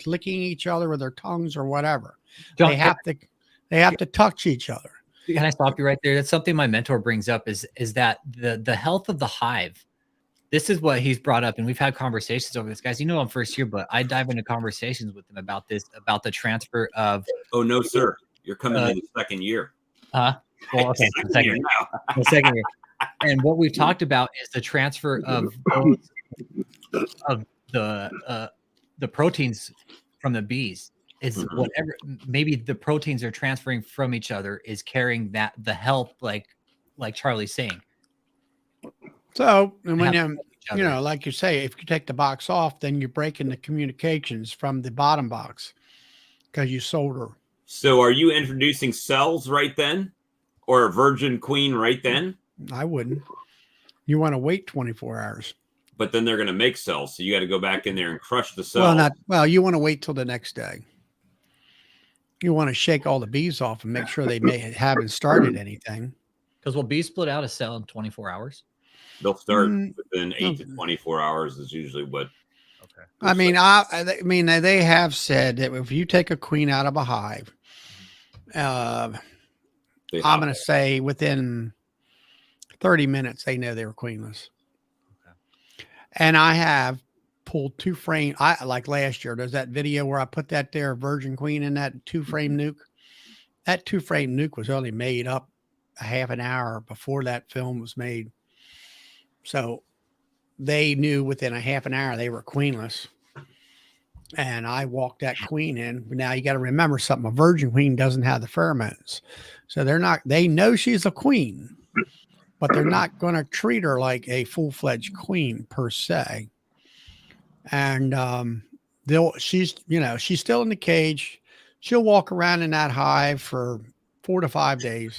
licking each other with their tongues or whatever. John, They have to touch each other. Can I stop you right there? That's something my mentor brings up is that the health of the hive. This is what he's brought up, and we've had conversations over this, guys. You know, I'm first year, but I dive into conversations with him about this, about the transfer of. Oh no, sir! You're coming in the second year. Well, okay, second year. And what we've talked about is the transfer of the proteins from the bees. Is whatever maybe the proteins are transferring from each other is carrying that the health, like Charlie's saying. So, and when you know, like you say, if you take the box off, then you're breaking the communications from the bottom box because you sold her. So, are you introducing cells right then, or a virgin queen right then? I wouldn't. You want to wait 24 hours. But then they're going to make cells, so you got to go back in there and crush the cells. Well, you want to wait till the next day. You want to shake all the bees off and make sure they haven't started anything. Because will bees split out a cell in 24 hours? They'll start within 8 to 24 hours is usually what. Okay. I mean, they have said that if you take a queen out of a hive, I'm going to say within 30 minutes, they know they were queenless. Okay. And I have pulled 2 frame. Like last year, there's that video where I put that there virgin queen in that 2-frame nuke. That 2-frame nuke was only made up a half an hour before that film was made. So they knew within a half an hour they were queenless. And I walked that queen in. Now you got to remember something. A virgin queen doesn't have the pheromones. So they know she's a queen, but they're not going to treat her like a full-fledged queen per se. And she's still in the cage. She'll walk around in that hive for 4 to 5 days.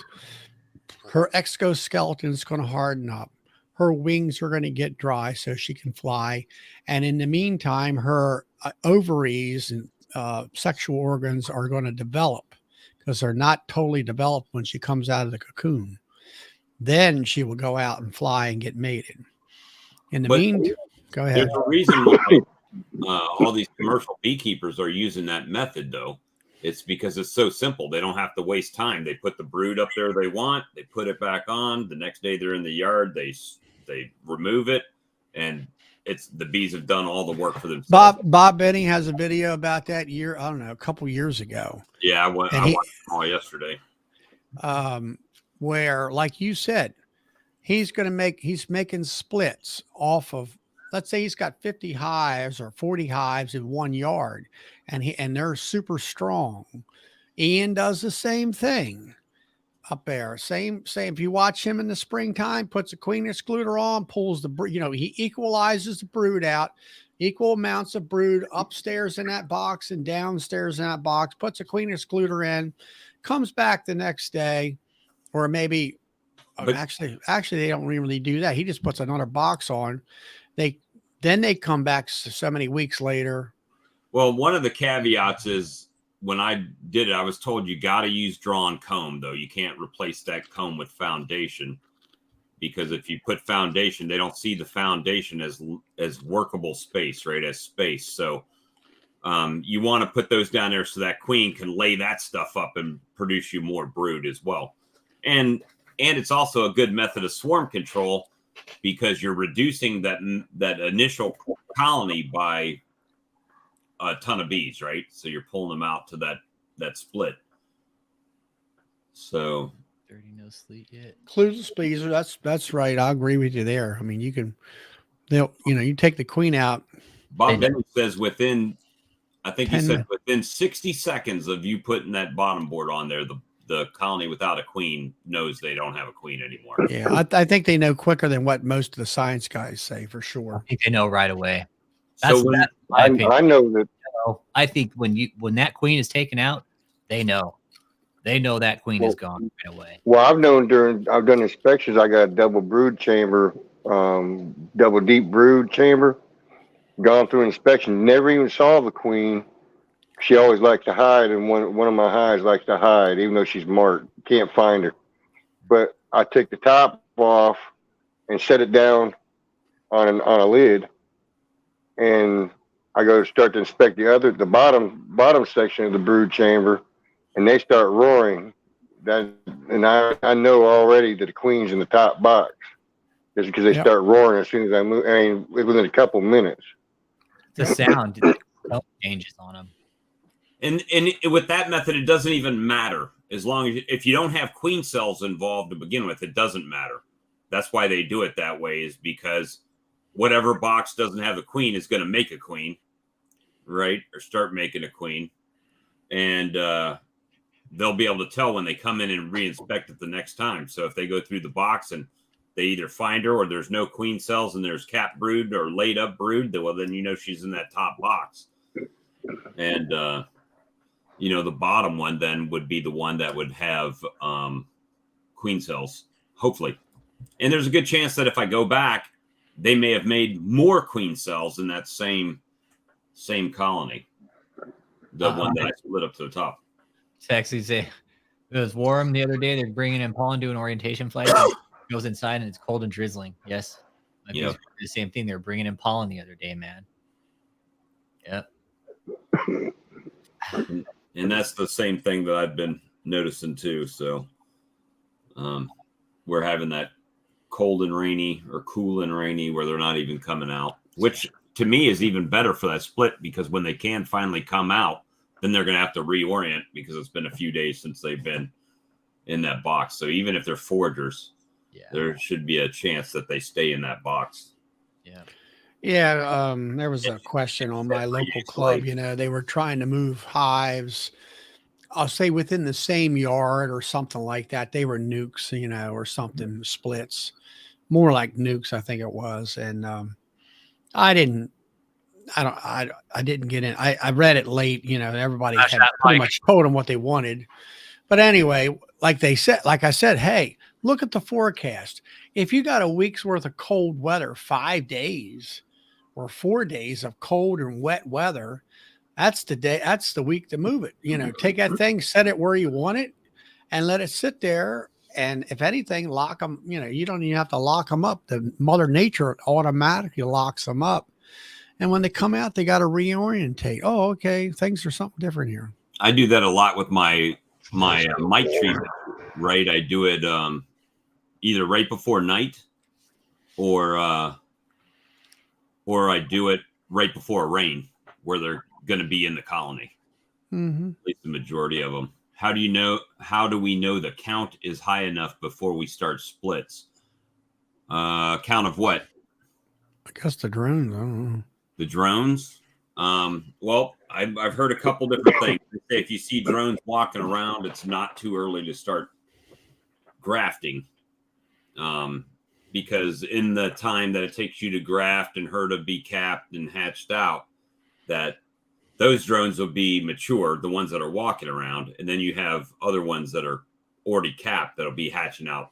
Her exoskeleton is going to harden up. Her wings are going to get dry so she can fly. And in the meantime, her ovaries and sexual organs are going to develop because they're not totally developed when she comes out of the cocoon. Then she will go out and fly and get mated. In the meantime, go ahead. There's a reason why all these commercial beekeepers are using that method, though. It's because it's so simple. They don't have to waste time. They put the brood up there they want. They put it back on. The next day they're in the yard. They remove it, and the bees have done all the work for themselves. Bob Benning has a video about that a couple years ago. Yeah, I watched them all yesterday. Where, like you said, he's making splits off of, let's say he's got 50 hives or 40 hives in one yard, and they're super strong. Ian does the same thing up there. Same. If you watch him in the springtime, puts a queen excluder on, pulls the brood, he equalizes the brood out, equal amounts of brood upstairs in that box and downstairs in that box, puts a queen excluder in, comes back the next day, or maybe actually they don't really do that. He just puts another box on. Then they come back so many weeks later. Well, one of the caveats is, when I did it, I was told you got to use drawn comb, though. You can't replace that comb with foundation, because if you put foundation, they don't see the foundation as workable space, right? As space. So you want to put those down there so that queen can lay that stuff up and produce you more brood as well. And it's also a good method of swarm control, because you're reducing that initial colony by a ton of bees, right? So you're pulling them out to that split. So dirty no sleep yet. Clueless bees. That's right. I agree with you there. I mean, you take the queen out. Bob Benning says within 60 seconds of you putting that bottom board on there, the colony without a queen knows they don't have a queen anymore. Yeah, I think they know quicker than what most of the science guys say, for sure. I think they know right away. That's, So that's my opinion. I know that. I think when that queen is taken out, they know that queen is gone right away. Well, I've done inspections. I got a double brood chamber, double deep brood chamber. Gone through inspection, never even saw the queen. She always likes to hide, and one of my hives likes to hide, even though she's marked. Can't find her. But I take the top off and set it down on a lid, and I go to start to inspect the bottom section of the brood chamber, and they start roaring. And I know already that the queen's in the top box, just because they start roaring as soon as I move. I mean, within a couple minutes. The sound changes on them. And with that method, it doesn't even matter as long as if you don't have queen cells involved to begin with, it doesn't matter. That's why they do it that way, is because whatever box doesn't have a queen is going to make a queen, right? Or start making a queen, and they'll be able to tell when they come in and reinspect it the next time. So if they go through the box and they either find her or there's no queen cells and there's cap brood or laid up brood, well, then you know she's in that top box. And you know, the bottom one then would be the one that would have queen cells, hopefully. And there's a good chance that if I go back, they may have made more queen cells in that same colony, the one that I split up to the top. Sexy say it was warm the other day. They're bringing in pollen to an orientation flight. Goes inside and it's cold and drizzling. Yes, the same thing. They're bringing in pollen the other day, man. Yep. And that's the same thing that I've been noticing too. So we're having that cold and rainy or cool and rainy where they're not even coming out, which to me is even better for that split, because when they can finally come out, then they're going to have to reorient because it's been a few days since they've been in that box. So even if they're foragers, there should be a chance that they stay in that box. Yeah. Yeah. There was a question on my local club. You know, they were trying to move hives, I'll say within the same yard or something like that. They were nukes, you know, or something, splits, more like nukes, I think it was. And I didn't get in. I read it late, you know, everybody had pretty much told them what they wanted. But anyway, like I said, hey, look at the forecast. If you got a week's worth of cold weather, 5 days or 4 days of cold and wet weather, that's the week to move it. You know, take that thing, set it where you want it, and let it sit there. And if anything, lock them, you know, you don't even have to lock them up. The Mother Nature automatically locks them up. And when they come out, they got to reorientate. Oh, okay. Things are something different here. I do that a lot with my mite treatment, right? I do it either right before night or I do it right before rain where they're going to be in the colony. Mm-hmm. At least the majority of them. How do we know the count is high enough before we start splits? Count of what? I guess the drones. I don't know. The drones? Well, I've heard a couple different things. They say if you see drones walking around, it's not too early to start grafting. Because in the time that it takes you to graft and her to be capped and hatched out, that those drones will be mature, the ones that are walking around, and then you have other ones that are already capped that'll be hatching out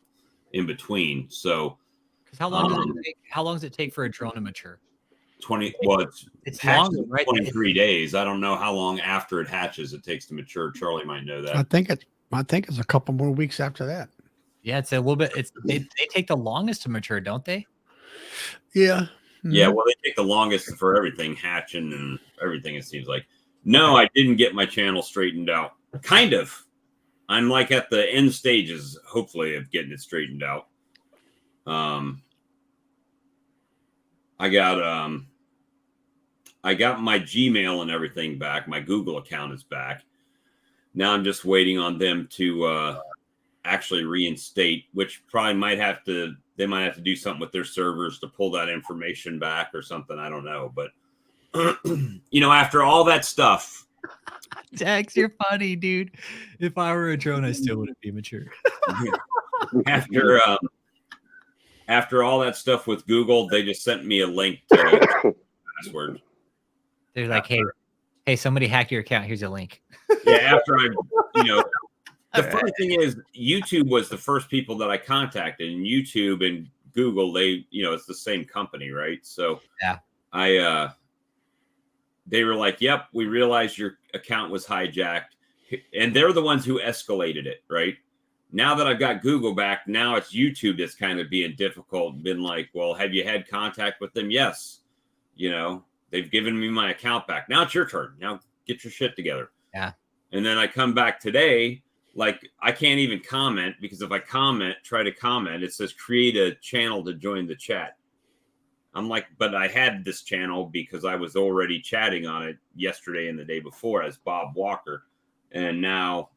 in between. So, how long does it take for a drone to mature? 20. Well, it's long, right? 23 days. I don't know how long after it hatches it takes to mature. Charlie might know that. I think it's a couple more weeks after that. Yeah, it's a little bit. They take the longest to mature, don't they? Yeah. Mm-hmm. Yeah, well, they take the longest for everything, hatching and everything, it seems like. No, I didn't get my channel straightened out. Kind of. I'm like at the end stages, hopefully, of getting it straightened out. I got my Gmail and everything back. My Google account is back. Now I'm just waiting on them to actually reinstate, which probably they might have to do something with their servers to pull that information back or something. I don't know. But, you know, after all that stuff. Dex, you're funny, dude. If I were a drone, I still wouldn't be mature. After all that stuff with Google, they just sent me a link to password. They're like, hey, somebody hacked your account. Here's a link. Yeah, after I, the funny thing is, YouTube was the first people that I contacted, and YouTube and Google, they, it's the same company, right? So yeah, they were like, yep, we realized your account was hijacked, and they're the ones who escalated it, right? Now that I've got Google back, now it's YouTube that's kind of being difficult, been like, well, have you had contact with them? Yes. They've given me my account back. Now it's your turn. Now get your shit together. Yeah. And then I come back today, like I can't even comment, because if I try to comment, it says create a channel to join the chat. I'm like, but I had this channel because I was already chatting on it yesterday and the day before as Bob Walker. And now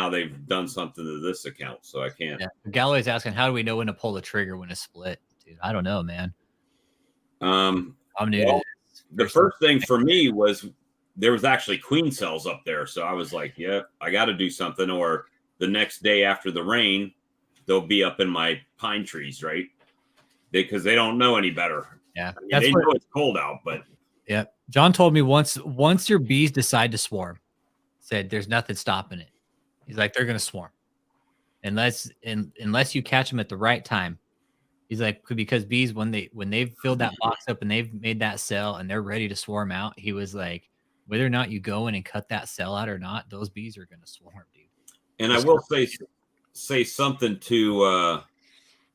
they've done something to this account, so I can't. Yeah. Galloway's asking, how do we know when to pull the trigger when it's split? Dude, I don't know, man. I'm new to this. The first thing for me was there was actually queen cells up there. So I was like, yeah, I got to do something. Or the next day after the rain, they'll be up in my pine trees, right? Because they don't know any better. Yeah. I mean, they know it's cold out, but. Yeah. John told me once your bees decide to swarm, said there's nothing stopping it. He's like, they're going to swarm. Unless you catch them at the right time. He's like, because bees, when they've filled that box up and they've made that cell and they're ready to swarm out, he was like, whether or not you go in and cut that cell out or not, those bees are going to swarm, dude. And I will say something to,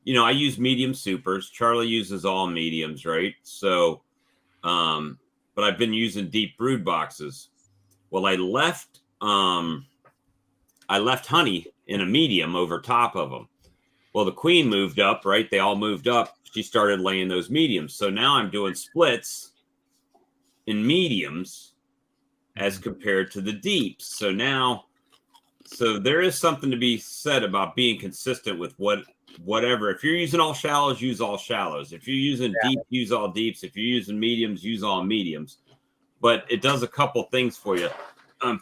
I use medium supers. Charlie uses all mediums, right? So, but I've been using deep brood boxes. Well, I left honey in a medium over top of them. Well, the queen moved up, right? They all moved up. She started laying those mediums. So now I'm doing splits in mediums as compared to the deeps. So there is something to be said about being consistent with whatever. If you're using all shallows, use all shallows. If you're using deep, use all deeps. If you're using mediums, use all mediums. But it does a couple things for you.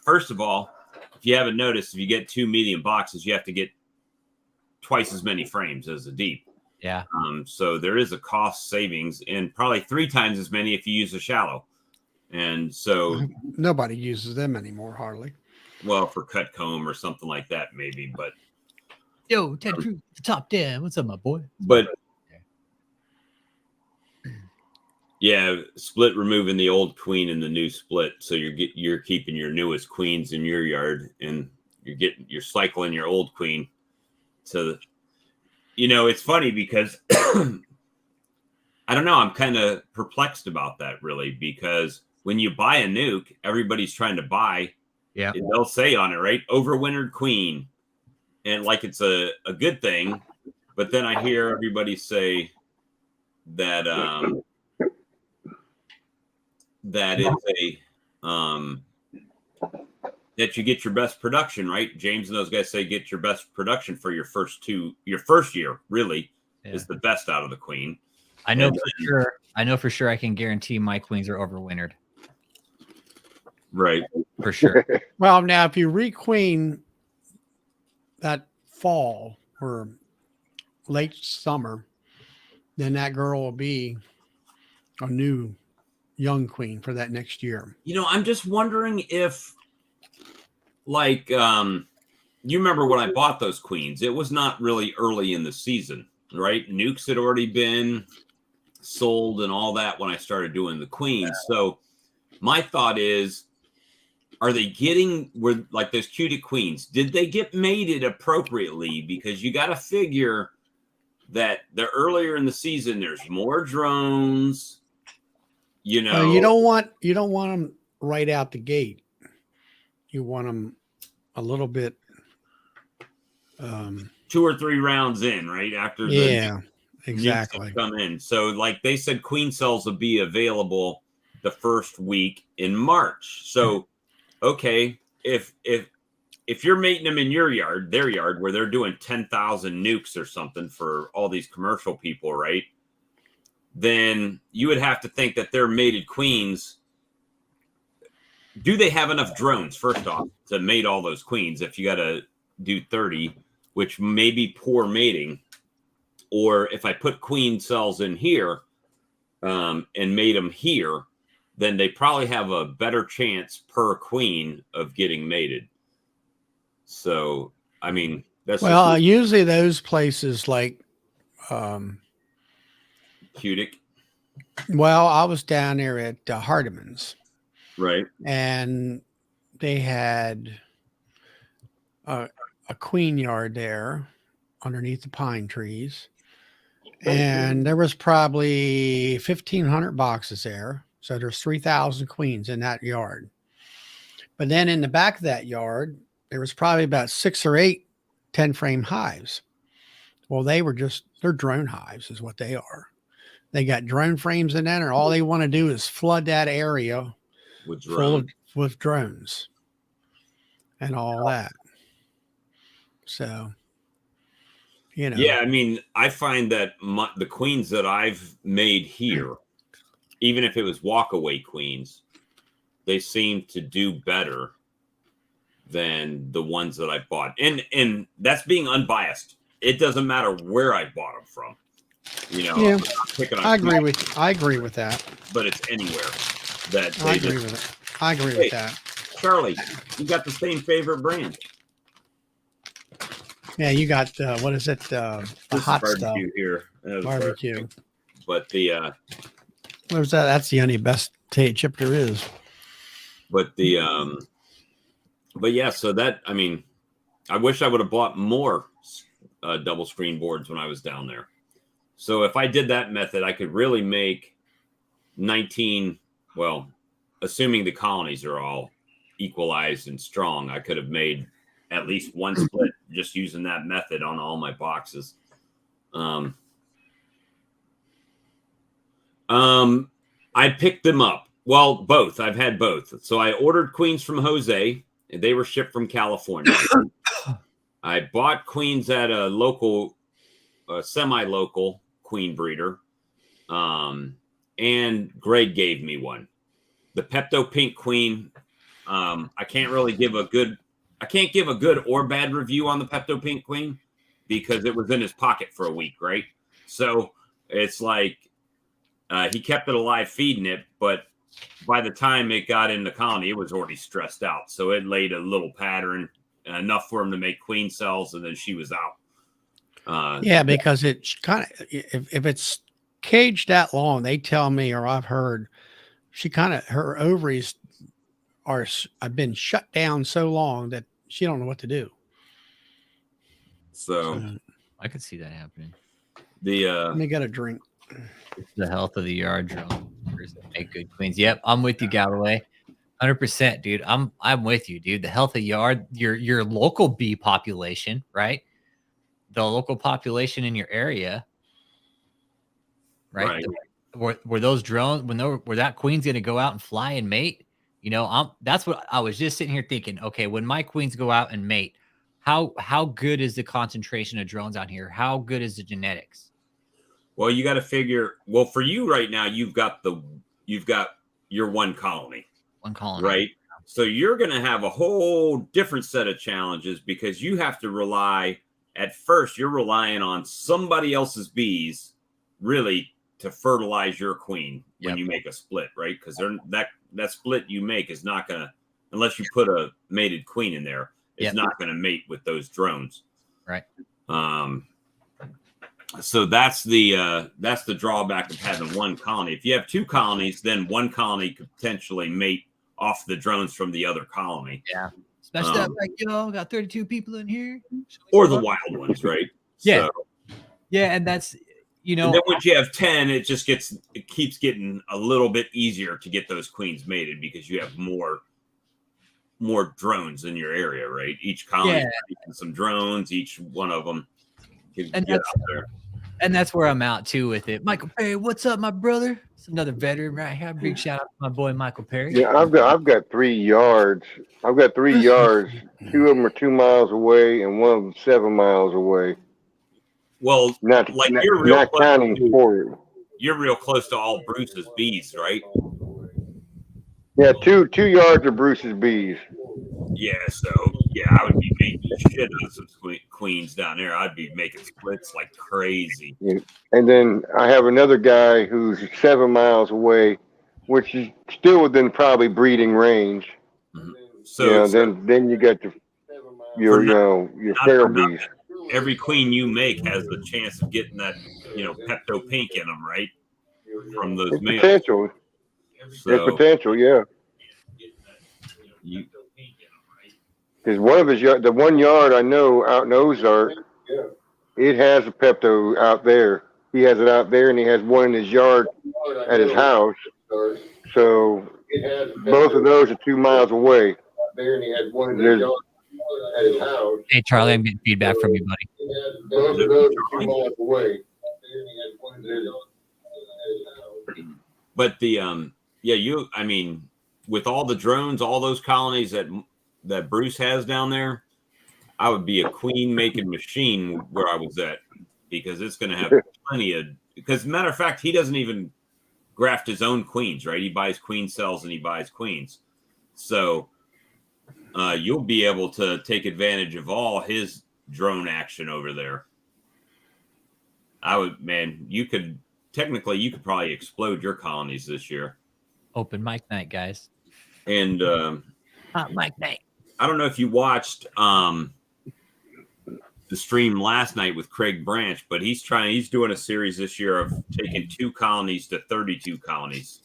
First of all, if you haven't noticed, if you get 2 medium boxes, you have to get twice as many frames as a deep. Yeah. So there is a cost savings, and probably 3 times as many if you use a shallow. And so nobody uses them anymore, hardly. Well, for cut comb or something like that, maybe. But yo, Ted Cruz, the top 10. What's up, my boy? But yeah, split removing the old queen in the new split, so you're keeping your newest queens in your yard, and you're cycling your old queen. So, it's funny because I don't know. I'm kind of perplexed about that, really, because when you buy a nuke, everybody's trying to buy. Yeah, they'll say on it, right? Overwintered queen, and like it's a good thing. But then I hear everybody say that that it's that you get your best production, right? James and those guys say get your best production for your first year, really, is the best out of the queen. I know for sure I can guarantee my queens are overwintered. Right. For sure. Well, now if you requeen that fall or late summer, then that girl will be a new young queen for that next year. I'm just wondering if, like, you remember when I bought those queens, it was not really early in the season, right? Nukes had already been sold and all that when I started doing the queens. So my thought is, are they like those cutie queens? Did they get mated appropriately? Because you got to figure that the earlier in the season, there's more drones. You don't want them right out the gate. You want them a little bit 2 or 3 rounds in, right? After exactly come in. So like they said, queen cells will be available the first week in March. So okay, if you're mating them in their yard where they're doing 10,000 nukes or something for all these commercial people, right? Then you would have to think that they're mated queens. Do they have enough drones, first off, to mate all those queens? If you got to do 30, which may be poor mating, or if I put queen cells in here and mate them here, then they probably have a better chance per queen of getting mated. So, I mean, that's Well, usually those places like, Cutic. well, I was down there at Hardiman's, Right. and they had a queen yard there underneath the pine trees. And there was probably 1,500 boxes there. So there's 3,000 queens in that yard. But then in the back of that yard, there was probably about 6 or 8 10-frame hives. Well, they're drone hives is what they are. They got drone frames in there, and all they want to do is flood that area with drones and all that. So, you know. Yeah, I mean, I find that the queens that I've made here, even if it was walkaway queens, they seem to do better than the ones that I bought. And that's being unbiased. It doesn't matter where I bought them from. You know, yeah, I agree with that. But it's anywhere that I agree with it. I agree with that. Charlie, you got the same favorite brand. Yeah, you got what is it? The hot stuff here. Barbecue. But the where's that? That's the only best chip there is. But the but yeah, so that, I mean, I wish I would have bought more double screen boards when I was down there. So if I did that method, I could really make 19, well, assuming the colonies are all equalized and strong, I could have made at least one split just using that method on all my boxes. I picked them up. Well, both. I've had both. So I ordered queens from Jose, and they were shipped from California. I bought queens at a local, semi-local queen breeder. And Greg gave me one. The Pepto Pink Queen. I can't give a good or bad review on the Pepto Pink Queen because it was in his pocket for a week, right? So it's like he kept it alive feeding it, but by the time it got in the colony, it was already stressed out. So it laid a little pattern, enough for him to make queen cells, and then she was out. Yeah, because it's kind of, if it's caged that long, they tell me, or I've heard, her ovaries have been shut down so long that she don't know what to do. So I could see that happening. Let me get a drink. The health of the yard drone make good queens. Yep, I'm with you, Galloway. 100%, dude. I'm with you, dude. The health of yard, your local bee population, right? The local population in your area, right? Were those drones were that queen's gonna go out and fly and mate? You know, that's what I was just sitting here thinking. Okay, when my queens go out and mate, how good is the concentration of drones out here? How good is the genetics? Well, you got to figure. Well, for you right now, you've got your one colony. One colony, right? So you're going to have a whole different set of challenges because you have to rely. At first, you're relying on somebody else's bees, really, to fertilize your queen when you make a split, right? Because that split you make is not going to, unless you put a mated queen in there, it's not going to mate with those drones, right? So that's the drawback of having one colony. If you have two colonies, then one colony could potentially mate off the drones from the other colony. Yeah, especially like got 32 people in here, or the wild ones, right? Yeah, so, yeah, and that's and then once you have 10, it keeps getting a little bit easier to get those queens mated because you have more drones in your area, right? Each colony has some drones, each one of them. And that's where I'm out too with it. Michael Perry, what's up, my brother? It's another veteran right here. Big shout out to my boy Michael Perry. Yeah, I've got 3 yards. I've got 3 yards. 2 of them are 2 miles away, and 1 of them 7 miles away. Well, you're real counting forward. You're real close to all Bruce's bees, right? Yeah, 2 yards of Bruce's bees. Yeah, so I would be making shit out of some queens down there. I'd be making splits like crazy. Yeah. And then I have another guy who's 7 miles away which is still within probably breeding range. So, then you get your not feral for bees. every queen you make has the chance of getting that, pepto pink in them, right? From those It's males. potential. So It's potential, yeah. Because one of the one yard I know out in Ozark, it has a Pepto out there. He has it out there, and he has one in his yard at his house. So both of those are 2 miles away. There's, Hey, Charlie, I'm getting feedback from you, buddy. both of those are 2 miles away. But with all the drones, all those colonies that Bruce has down there, I would be a queen making machine where I was at, because it's going to have plenty of. Because matter of fact, he doesn't even graft his own queens, right? He buys queen cells and he buys queens, so you'll be able to take advantage of all his drone action over there. You could probably explode your colonies this year. Open mic night, guys. And Hot mic night. I don't know if you watched the stream last night with Craig Branch, but he's doing a series this year of taking 2 colonies to 32 colonies.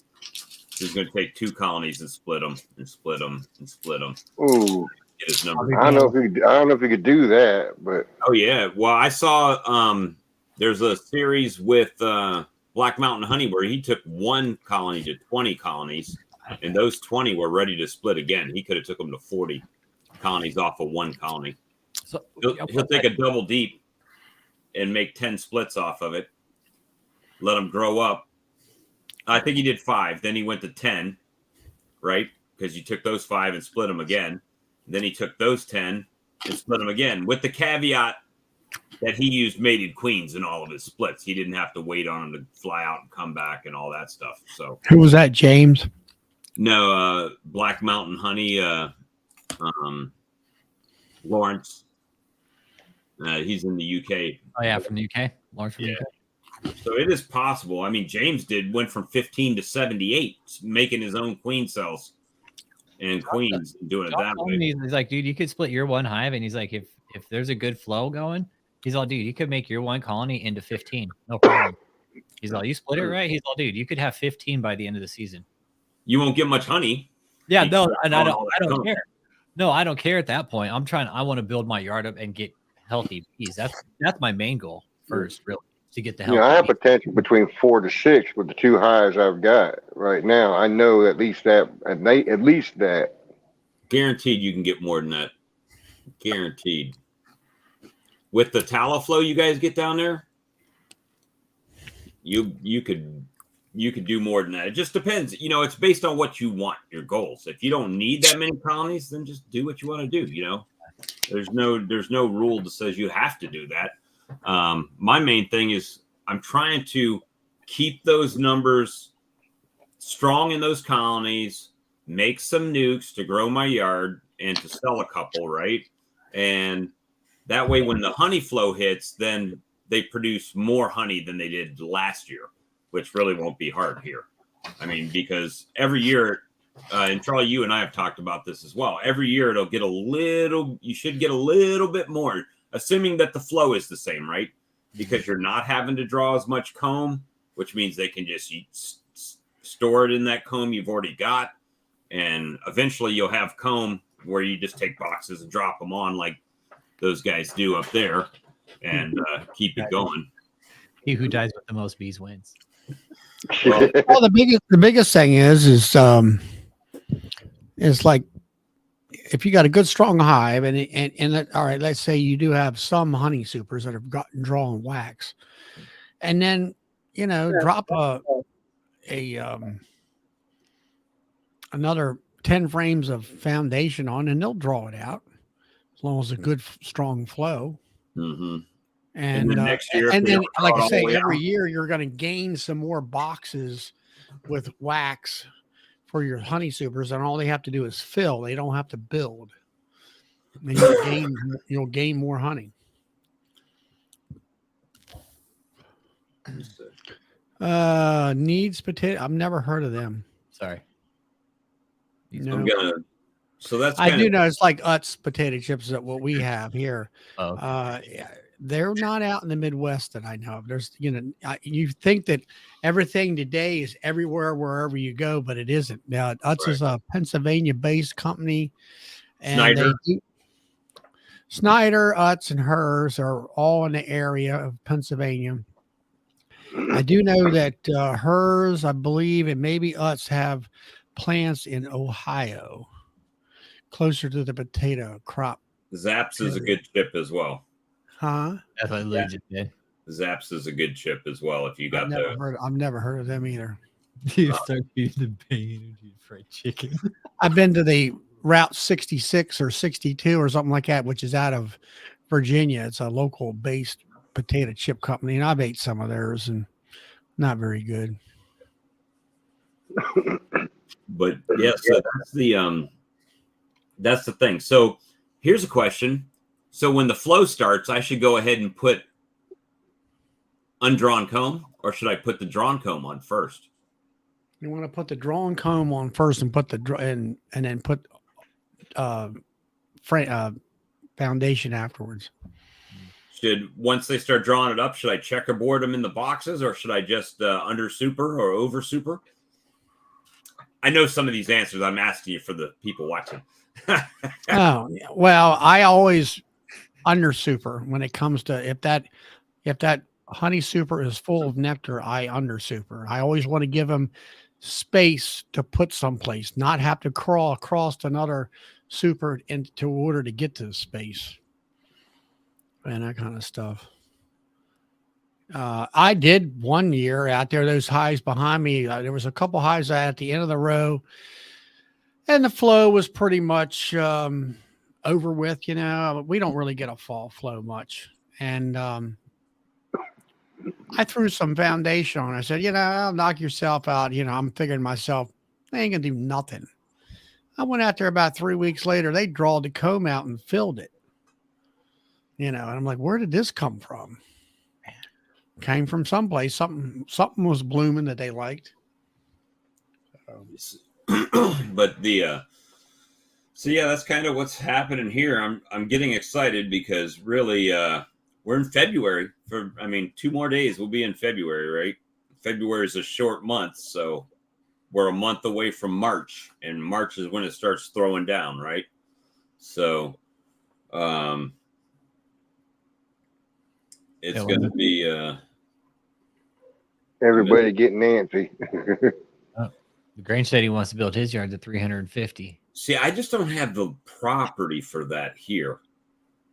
He's going to take 2 colonies and split them and split them and split them. Ooh, get his number. I don't know if he could do that, but oh yeah. Well, I saw there's a series with Black Mountain Honey where he took 1 colony to 20 colonies, and those 20 were ready to split again. He could have took them to 40 colonies off of 1 colony. So he'll take a double deep and make 10 splits off of it. Let them grow up. I think he did 5. Then he went to 10, right? Because you took those 5 and split them again. Then he took those 10 and split them again, with the caveat that he used mated queens in all of his splits. He didn't have to wait on them to fly out and come back and all that stuff. So who was that, James? No, Black Mountain Honey, Lawrence. He's in the UK. Oh yeah, from the UK. Lawrence from the UK. So it is possible. I mean, James went from 15 to 78, making his own queen cells and queens and doing it that way. He's like, dude, you could split your 1 hive, and he's like, if there's a good flow going, he's all, dude, you could make your 1 colony into 15, no problem. He's all, you split it right. He's all, dude, you could have 15 by the end of the season. You won't get much honey. Yeah, no, and I don't care. No, I don't care at that point. I want to build my yard up and get healthy bees. That's my main goal first, really, to get the healthy. I have potential between 4 to 6 with the 2 hives I've got right now. I know at least that. Guaranteed, you can get more than that. Guaranteed. With the tallow flow you guys get down there, you could do more than that. It just depends. It's based on what you want, your goals. If you don't need that many colonies, then just do what you want to do. There's no rule that says you have to do that. My main thing is I'm trying to keep those numbers strong in those colonies, make some nukes to grow my yard and to sell a couple, right? And that way, when the honey flow hits, then they produce more honey than they did last year, which really won't be hard here. I mean, because every year, and Charlie, you and I have talked about this as well. Every year it'll get you should get a little bit more, assuming that the flow is the same, right? Because you're not having to draw as much comb, which means they can just store it in that comb you've already got. And eventually you'll have comb where you just take boxes and drop them on like those guys do up there and keep it going. He who dies with the most bees wins. Well, the biggest thing is like, if you got a good strong hive and all right, let's say you do have some honey supers that have gotten drawn wax, and then drop another 10 frames of foundation on, and they'll draw it out as long as a good strong flow. Mm-hmm. And then next year, and then like I say, every year you're going to gain some more boxes with wax for your honey supers, and all they have to do is fill. They don't have to build. And you'll gain more honey. Needs potato. I've never heard of them. sorry. No. I'm gonna. So that's I kind do of know it's like Utz potato chips that what we have here. Oh, Yeah, they're not out in the Midwest that I know of. There's, you think that everything today is everywhere, wherever you go, but it isn't. Now, Utz is a Pennsylvania-based company, and Snyder. Snyder, Utz, and Hers are all in the area of Pennsylvania. I do know that Hers, I believe, and maybe Utz have plants in Ohio, closer to the potato crop. Zaps is a good chip as well. Huh? that's what Lou just did. Zaps is a good chip as well. If you got those. I've never heard of them either. You start feeding the pain and fried chicken. I've been to the Route 66 or 62 or something like that, which is out of Virginia. It's a local based potato chip company, and I've ate some of theirs and not very good. But yeah, so that's the thing. So here's a question. So when the flow starts, I should go ahead and put undrawn comb, or should I put the drawn comb on first? You want to put the drawn comb on first and put and then put foundation afterwards. Once they start drawing it up, should I checkerboard them in the boxes, or should I just under super or over super? I know some of these answers. I'm asking you for the people watching. Oh, well, I always under super when it comes to if that honey super is full of nectar, I under super. I always want to give them space to put someplace, not have to crawl across another super into order to get to the space and that kind of stuff. I did one year out there, those hives behind me. There was a couple hives at the end of the row, and the flow was pretty much over with. We don't really get a fall flow much. And I threw some foundation on. I said, I'll knock yourself out. I'm figuring myself, they ain't going to do nothing. I went out there about 3 weeks later. They drawed the comb out and filled it. And I'm like, where did this come from? Came from someplace. Something was blooming that they liked. But so yeah, that's kind of what's happening here. I'm getting excited because really we're in February. 2 more days we'll be in February, right? February is a short month, so we're a month away from March, and March is when it starts throwing down, right? So it's going to be everybody getting antsy. The Grange said he wants to build his yard to 350. See, I just don't have the property for that here,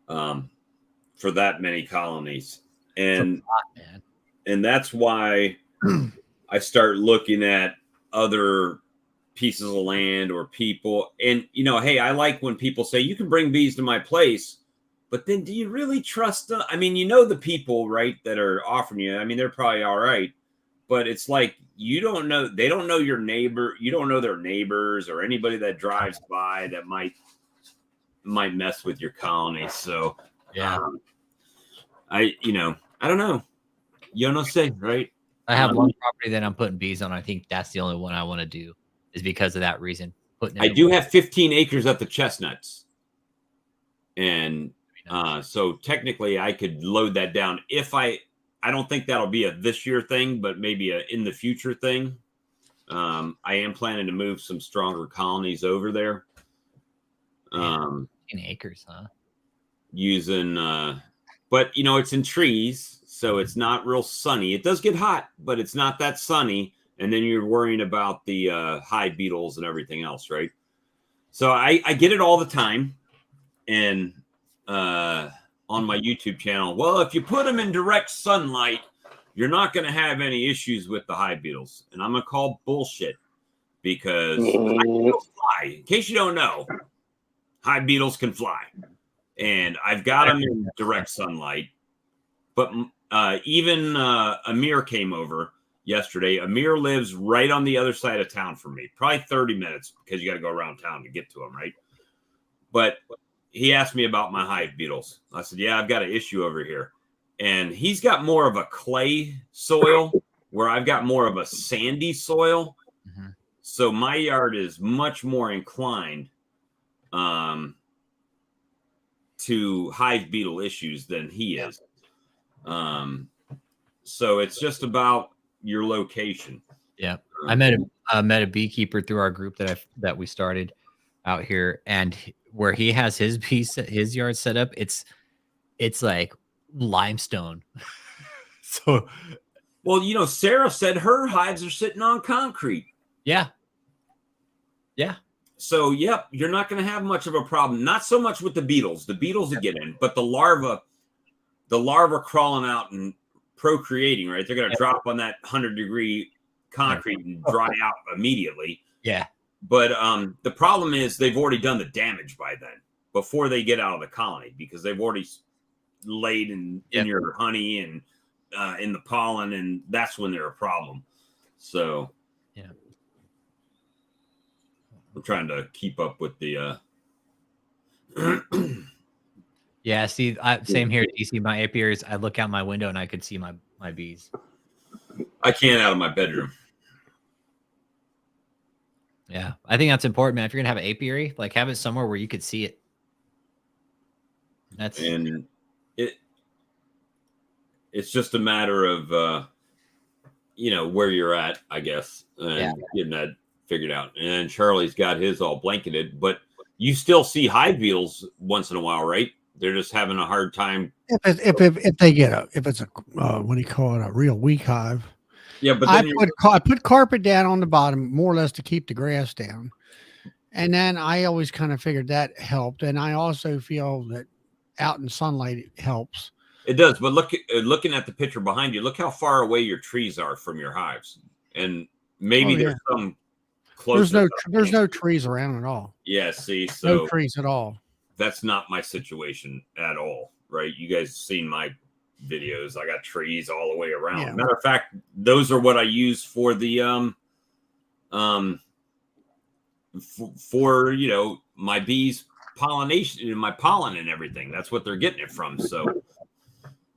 for that many colonies, and that's why I start looking at other pieces of land or people. And hey, I like when people say you can bring bees to my place, but then do you really trust them? The people, right, that are offering you. They're probably all right, but it's like you don't know. They don't know your neighbor. You don't know their neighbors or anybody that drives by that might mess with your colony. So yeah, I don't know. You don't say, right? I have one property that I'm putting bees on. I think that's the only one I want to do, is because of that reason. I do have 15 acres at the Chestnuts, and so technically I could load that down if I don't think that'll be a this year thing, but maybe a in the future thing. I am planning to move some stronger colonies over there. 15 acres, huh? Using, but it's in trees, so it's not real sunny. It does get hot, but it's not that sunny. And then you're worrying about the hive beetles and everything else, right? So I get it all the time, and on my YouTube channel. Well, if you put them in direct sunlight, you're not going to have any issues with the hive beetles. And I'm going to call bullshit, because hive beetles fly. In case you don't know, hive beetles can fly. And I've got them in direct sunlight. But even Amir came over yesterday. Amir lives right on the other side of town from me, probably 30 minutes, because you got to go around town to get to him, right? But he asked me about my hive beetles. I said, yeah, I've got an issue over here. And he's got more of a clay soil where I've got more of a sandy soil. Mm-hmm. So my yard is much more inclined to hive beetle issues than he is. So it's just about your location. Yeah, I met a beekeeper through our group that we started out here, and where he has his his yard set up, it's like limestone. So, well, you know, Sarah said her hives are sitting on concrete. Yeah. So, yep, you're not going to have much of a problem. Not so much with the beetles. The beetles will get in, but the larva crawling out and procreating, right? They're going to drop on that 100-degree concrete and dry out immediately. Yeah. But the problem is they've already done the damage by then before they get out of the colony, because they've already laid in your honey and in the pollen, and that's when they're a problem. So yeah, I'm trying to keep up with the yeah, see, same here, DC. My apiaries, I look out my window and I could see my bees. I can't out of my bedroom. Yeah, I think that's important, man. If you're gonna have an apiary, like, have it somewhere where you could see it. And it's just a matter of you know, where you're at, I guess, and getting that figured out. And Charlie's got his all blanketed, but you still see hive beetles once in a while, right? They're just having a hard time. If they get if it's a what do you call it, a real weak hive. Yeah, but then I put carpet down on the bottom, more or less, to keep the grass down. And then I always kind of figured that helped. And I also feel that out in sunlight helps. It does, but looking at the picture behind you, look how far away your trees are from your hives, and maybe there's some close. There's no trees around at all. Yeah, see, so no trees at all. That's not my situation at all, right? You guys have seen my videos. I got trees all the way around. Yeah. Matter of fact, those are what I use for the for you know, my bees pollination, my pollen and everything. That's what they're getting it from. So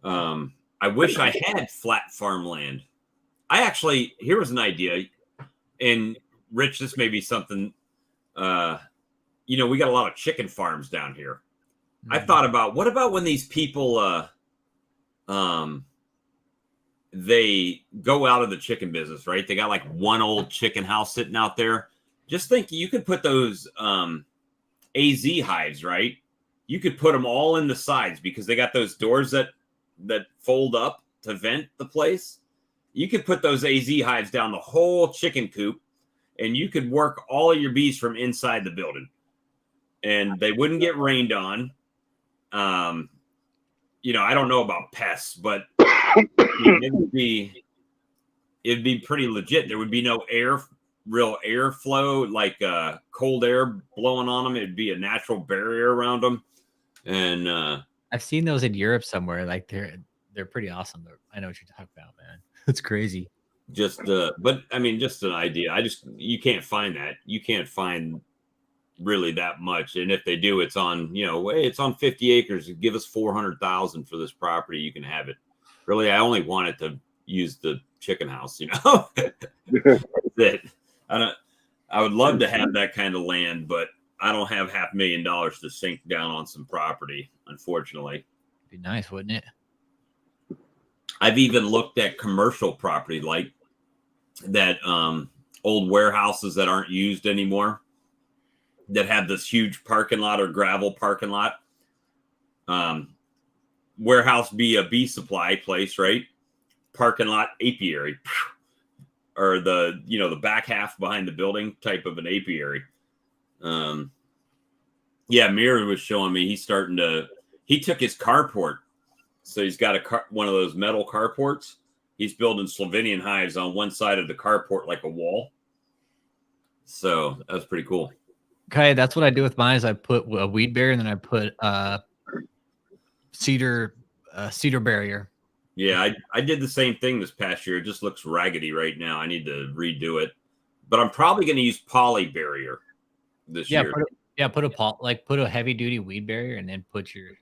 I wish I had flat farmland. Here was an idea, and Rich, this may be something, you know, we got a lot of chicken farms down here. I thought about, what about when these people, they go out of the chicken business, right? They got like one old chicken house sitting out there. Just think, you could put those AZ hives, right? You could put them all in the sides, because they got those doors that fold up to vent the place. You could put those AZ hives down the whole chicken coop, and you could work all of your bees from inside the building, and they wouldn't get rained on. You know, I don't know about pests, but it'd be pretty legit. There would be no real airflow, like cold air blowing on them. It'd be a natural barrier around them. And I've seen those in Europe somewhere. Like, they're pretty awesome. I know what you're talking about, man. It's crazy. But I mean, just an idea. You can't find that. You can't find really that much. And if they do, it's on, you know, it's on 50 acres. Give us 400,000 for this property. You can have it. Really, I only wanted to use the chicken house, you know. That I would love to have that kind of land, but I don't have $500,000 to sink down on some property, unfortunately. It'd be nice, wouldn't it? I've even looked at commercial property, like that, old warehouses that aren't used anymore, that have this huge parking lot or gravel parking lot. Warehouse be a bee supply place, right? Parking lot apiary, or the, you know, the back half behind the building type of an apiary. Yeah, Mira was showing me he took his carport. So he's got one of those metal carports. He's building Slovenian hives on one side of the carport, like a wall. So that's pretty cool. Okay, that's what I do with mine. Is I put a weed barrier, and then I put cedar barrier. Yeah, I did the same thing this past year. It just looks raggedy right now. I need to redo it, but I'm probably going to use poly barrier this year. Put a heavy duty weed barrier, and then put your,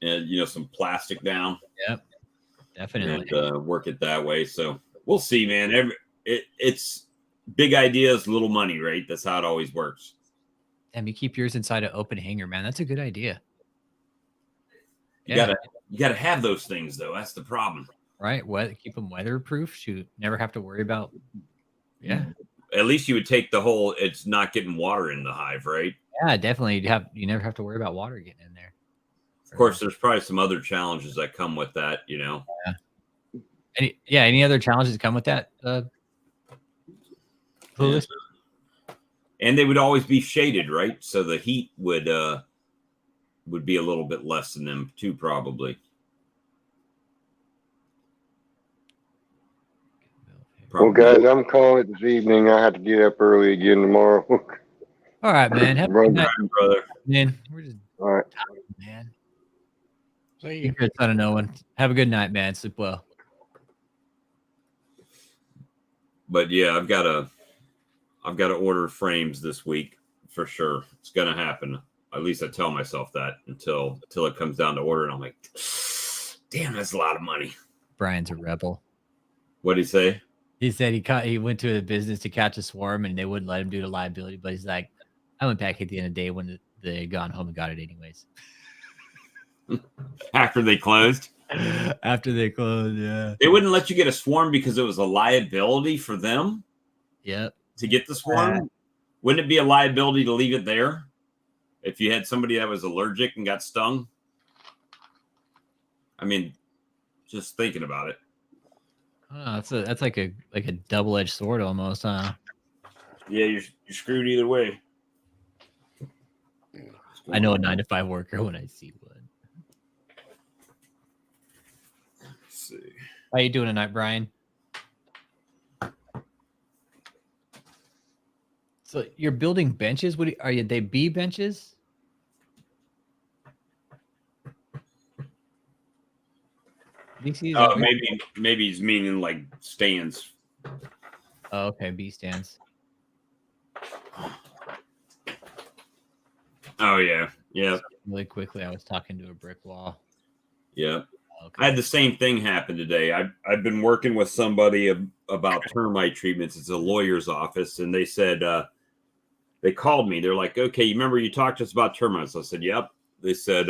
and, you know, some plastic down. Yep, definitely. And work it that way. So we'll see, man. big ideas, little money, right? That's how it always works. And you keep yours inside an open hanger, man. That's a good idea. You gotta have those things though. That's the problem. Right. Keep them weatherproof. Shoot, never have to worry about. Yeah. At least you would take the whole. It's not getting water in the hive, right? Yeah, definitely. You never have to worry about water getting in there. Of course, there's probably some other challenges that come with that. You know. Yeah. Any other challenges that come with that? Yeah. And they would always be shaded, right? So the heat would be a little bit less than them too, probably. Well, guys, I'm calling it this evening. I have to get up early again tomorrow. All right, man. Have a good night, brother. Man, we're just All right, tired, man. See You good son of no one. Have a good night, man. Sleep well. But yeah, I've got to order frames this week for sure. It's gonna happen. At least I tell myself that until it comes down to order, and I'm like, damn, that's a lot of money. Brian's a rebel. What did he say? He said he went to a business to catch a swarm and they wouldn't let him do the liability, but he's like, I went back at the end of the day when they had gone home and got it anyways. After they closed? After they closed, yeah. They wouldn't let you get a swarm because it was a liability for them? Yep. To get the swarm? Wouldn't it be a liability to leave it there? If you had somebody that was allergic and got stung? I mean, just thinking about it. Oh, that's like a double-edged sword almost, huh? Yeah, you're screwed either way. I know a 9-to-5 worker when I see one. Let's see. How you doing tonight, Brian? So you're building benches? Are they bee benches? Oh, maybe he's meaning like stands. Oh, okay, bee stands. Oh yeah. Really quickly, I was talking to a brick wall. Yeah. Okay. I had the same thing happen today. I've been working with somebody about termite treatments. It's a lawyer's office, and they said they called me. They're like, "Okay, you remember you talked to us about termites?" I said, "Yep." They said,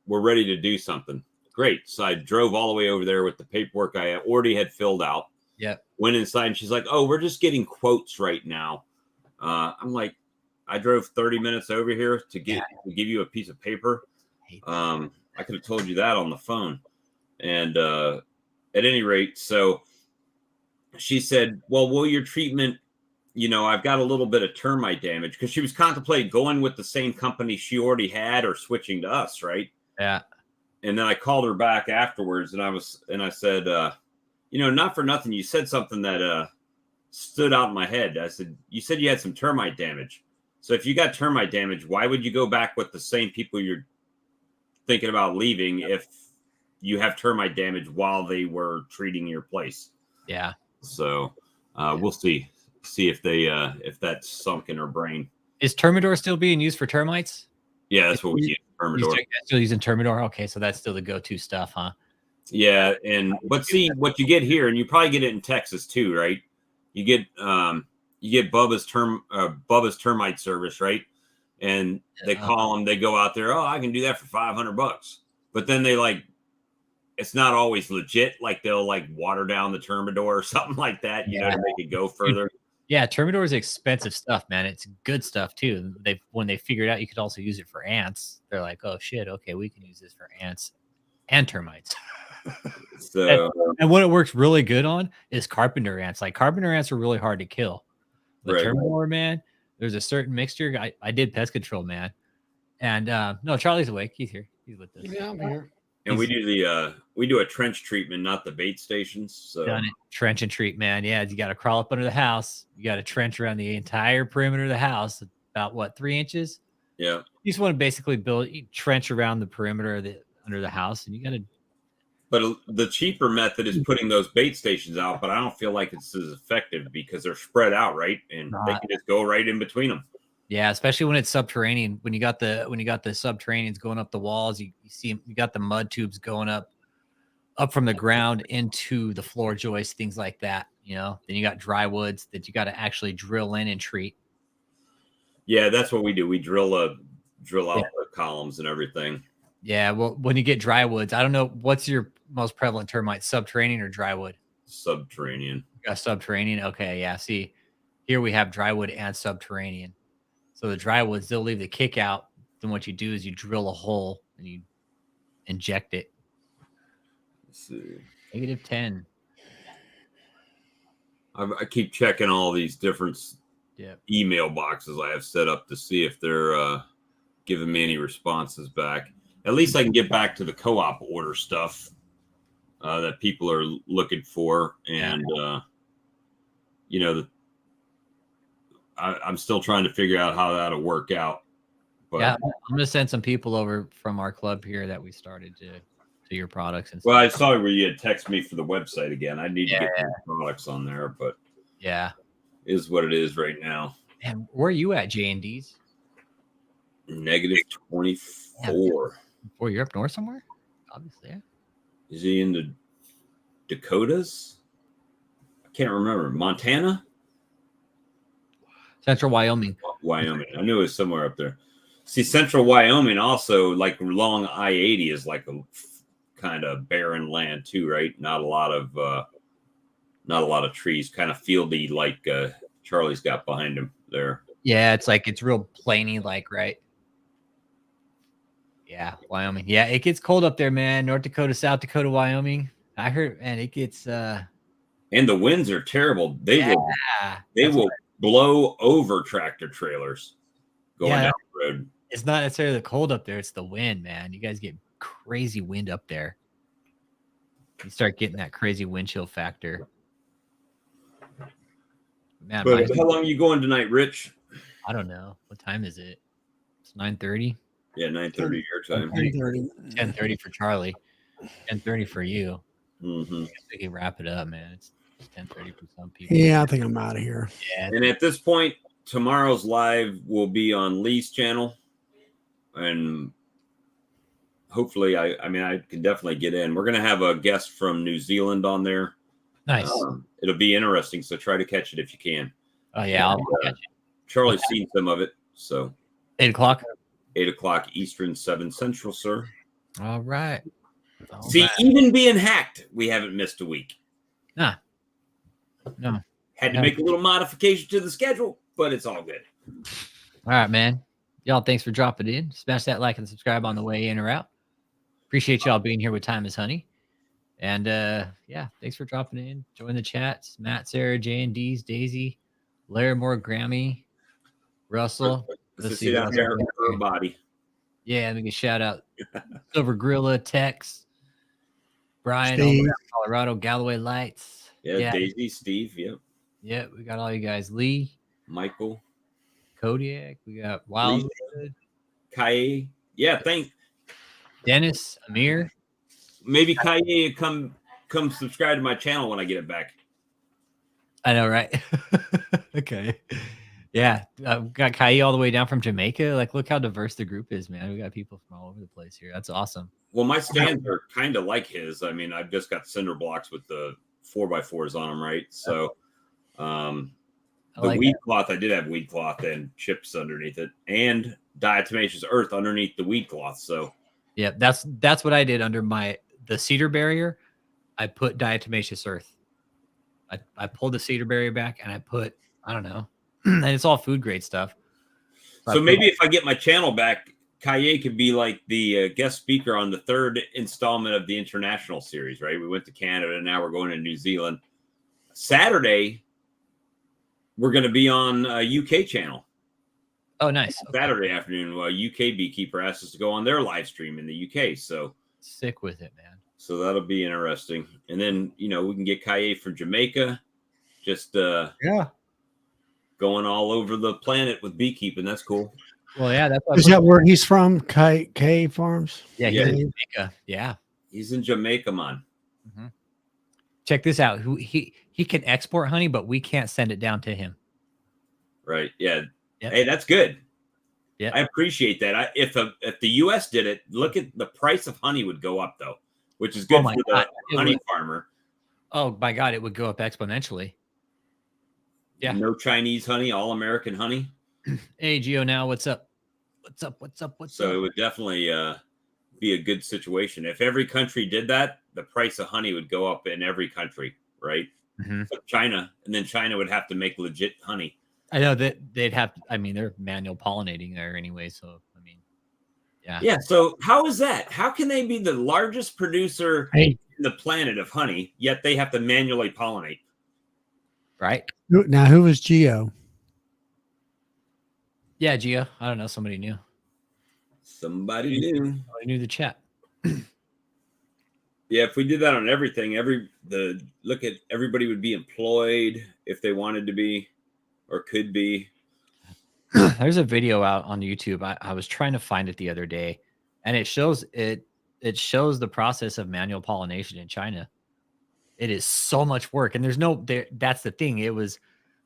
"We're ready to do something." Great. So I drove all the way over there with the paperwork I already had filled out. Yeah. Went inside, and she's like, "Oh, we're just getting quotes right now." I'm like, I drove 30 minutes over here to give you a piece of paper. I could have told you that on the phone. And at any rate, so she said, well, will your treatment, I've got a little bit of termite damage, because she was contemplating going with the same company she already had or switching to us, right? Yeah. And then I called her back afterwards, and I said, not for nothing, you said something that stood out in my head. I said, you said you had some termite damage. So if you got termite damage, why would you go back with the same people you're thinking about leaving if you have termite damage while they were treating your place? Yeah. So we'll see if that's sunk in her brain. Is Termidor still being used for termites? Yeah, that's what we use. Termidor. Still using Termidor. Okay, so that's still the go-to stuff, huh? Yeah, but see what you get here, and you probably get it in Texas too, right? You get Bubba's termite service, right? And they call them, they go out there, oh, I can do that for $500. But then it's not always legit. Like they'll water down the Termidor or something like that, to make it go further. Yeah, Termidor is expensive stuff, man. It's good stuff too. When they figured out you could also use it for ants, they're like, oh shit, okay, we can use this for ants and termites. So and what it works really good on is carpenter ants. Like carpenter ants are really hard to kill. The Termidor, man, there's a certain mixture. I did pest control, man. And no, Charlie's awake. He's here. He's with us. Yeah, I'm here. And we do a trench treatment, not the bait stations. So done it. Trench and treat, man. Yeah, you got to crawl up under the house. You got to trench around the entire perimeter of the house, about 3 inches. Yeah. You just want to basically trench around the perimeter under the house, and you got to. But the cheaper method is putting those bait stations out, but I don't feel like it's as effective because they're spread out, right? And they can just go right in between them. Yeah, especially when it's subterranean. When you got the subterraneans going up the walls, you see you got the mud tubes going up from the ground into the floor joists, things like that. you know, then you got dry woods that you got to actually drill in and treat. Yeah, that's what we do. We drill out the columns and everything. Yeah, well, when you get dry woods, I don't know, what's your most prevalent termite, subterranean or dry wood? Subterranean. Subterranean. Okay, yeah. See, here we have dry wood and subterranean. So the dry woods, they'll leave the kick out. Then what you do is you drill a hole and you inject it. Let's see. -10. I keep checking all these different email boxes I have set up to see if they're giving me any responses back. At least I can get back to the co-op order stuff that people are looking for. And, you know, I'm still trying to figure out how that'll work out. But, yeah, I'm going to send some people over from our club here that we started to your products. And well, I saw where you had texted me for the website again. I need to get the products on there, but yeah, is what it is right now. And where are you at, J&D's? -24. Or you're up north somewhere? Obviously, yeah. Is he in the Dakotas? I can't remember. Montana? Central Wyoming. Wyoming. I knew it was somewhere up there. See, Central Wyoming also, like along I-80, is like a kind of barren land too, right? Not a lot of trees, kind of fieldy, like Charlie's got behind him there. Yeah, it's real plainy, like, right? Yeah, Wyoming. Yeah, it gets cold up there, man. North Dakota, South Dakota, Wyoming. I heard, man, it gets and the winds are terrible. They will blow over tractor trailers going down the road. It's not necessarily the cold up there, it's the wind, man. You guys get crazy wind up there. You start getting that crazy wind chill factor. Man, but how long are you going tonight, Rich? I don't know. What time is it? It's 9:30. Yeah, 9:30 your time. 10:30 for Charlie. 10:30 for you. Mm-hmm. We can wrap it up, man. It's 10:30 for some people. Yeah, I think I'm out of here. Yeah. And at this point, tomorrow's live will be on Lee's channel, and hopefully, I can definitely get in. We're gonna have a guest from New Zealand on there. Nice. It'll be interesting, so try to catch it if you can. Oh yeah, I'll catch it. Charlie's seen some of it, so 8 o'clock. 8 o'clock Eastern, 7 Central, sir. All right. See, even being hacked, we haven't missed a week. No. Had to make a little modification to the schedule, but it's all good. All right, man. Y'all, thanks for dropping in. Smash that like and subscribe on the way in or out. Appreciate y'all being here with Time is Honey. And yeah, thanks for dropping in. Join the chats. Matt, Sarah, J&D's, Daisy, Larimore, Grammy, Russell. Let's see down here her body. Yeah, let me get a shout out. Silver Gorilla, Tex, Brian, Colorado, Galloway Lights. Yeah, Daisy, Steve, yep. Yeah, we got all you guys. Lee, Michael, Kodiak, we got Wild, Kaye. Yeah, Dennis, Amir. Maybe Kaye come subscribe to my channel when I get it back. I know, right? Okay. Yeah, I've got Kaye all the way down from Jamaica. Like, look how diverse the group is, man. We got people from all over the place here. That's awesome. Well, my stands are kind of like his. I mean, I've just got cinder blocks with the 4x4s on them, right? So, the weed cloth, I did have weed cloth and chips underneath it, and diatomaceous earth underneath the weed cloth. So, yeah, that's what I did under the cedar barrier. I put diatomaceous earth. I pulled the cedar barrier back, and I put, I don't know. And it's all food grade stuff. So maybe if I get my channel back, Kaye could be like the guest speaker on the 3rd installment of the international series, right? We went to Canada, and now we're going to New Zealand. Saturday, we're going to be on a UK channel. Oh, nice. Saturday afternoon, UK beekeeper asked us to go on their live stream in the UK. So sick with it, man. So that'll be interesting. And then, we can get Kaye from Jamaica. Just going all over the planet with beekeeping. That's cool. Well, yeah, is that where he's from? K Farms. Yeah, he's in Jamaica. Yeah, he's in Jamaica, man. Mm-hmm. Check this out. He can export honey, but we can't send it down to him. Right. Yeah. Yep. Hey, that's good. Yeah, I appreciate that. If the U.S. did it, look at the price of honey would go up though, which is good for the honey farmer. Oh my God, it would go up exponentially. Yeah. No Chinese honey, all American honey. Hey, Gio, now what's up? What's up? What's up? What's So up? it would definitely be a good situation. If every country did that, the price of honey would go up in every country, right? Mhm. Except China, and then China would have to make legit honey. I know that they'd have. I mean, they're manual pollinating there anyway. So I mean, yeah. Yeah. So how is that? How can they be the largest producer Hey, in the planet of honey, yet they have to manually pollinate? Right. now who was Geo? Yeah, Gio. I don't know. Somebody knew. Somebody knew. Somebody knew the chat. Yeah, if we did that on everything, everybody would be employed if they wanted to be or could be. There's a video out on YouTube. I was trying to find it the other day, and it shows it. It shows the process of manual pollination in China. It is so much work, and there's no. That's the thing. It was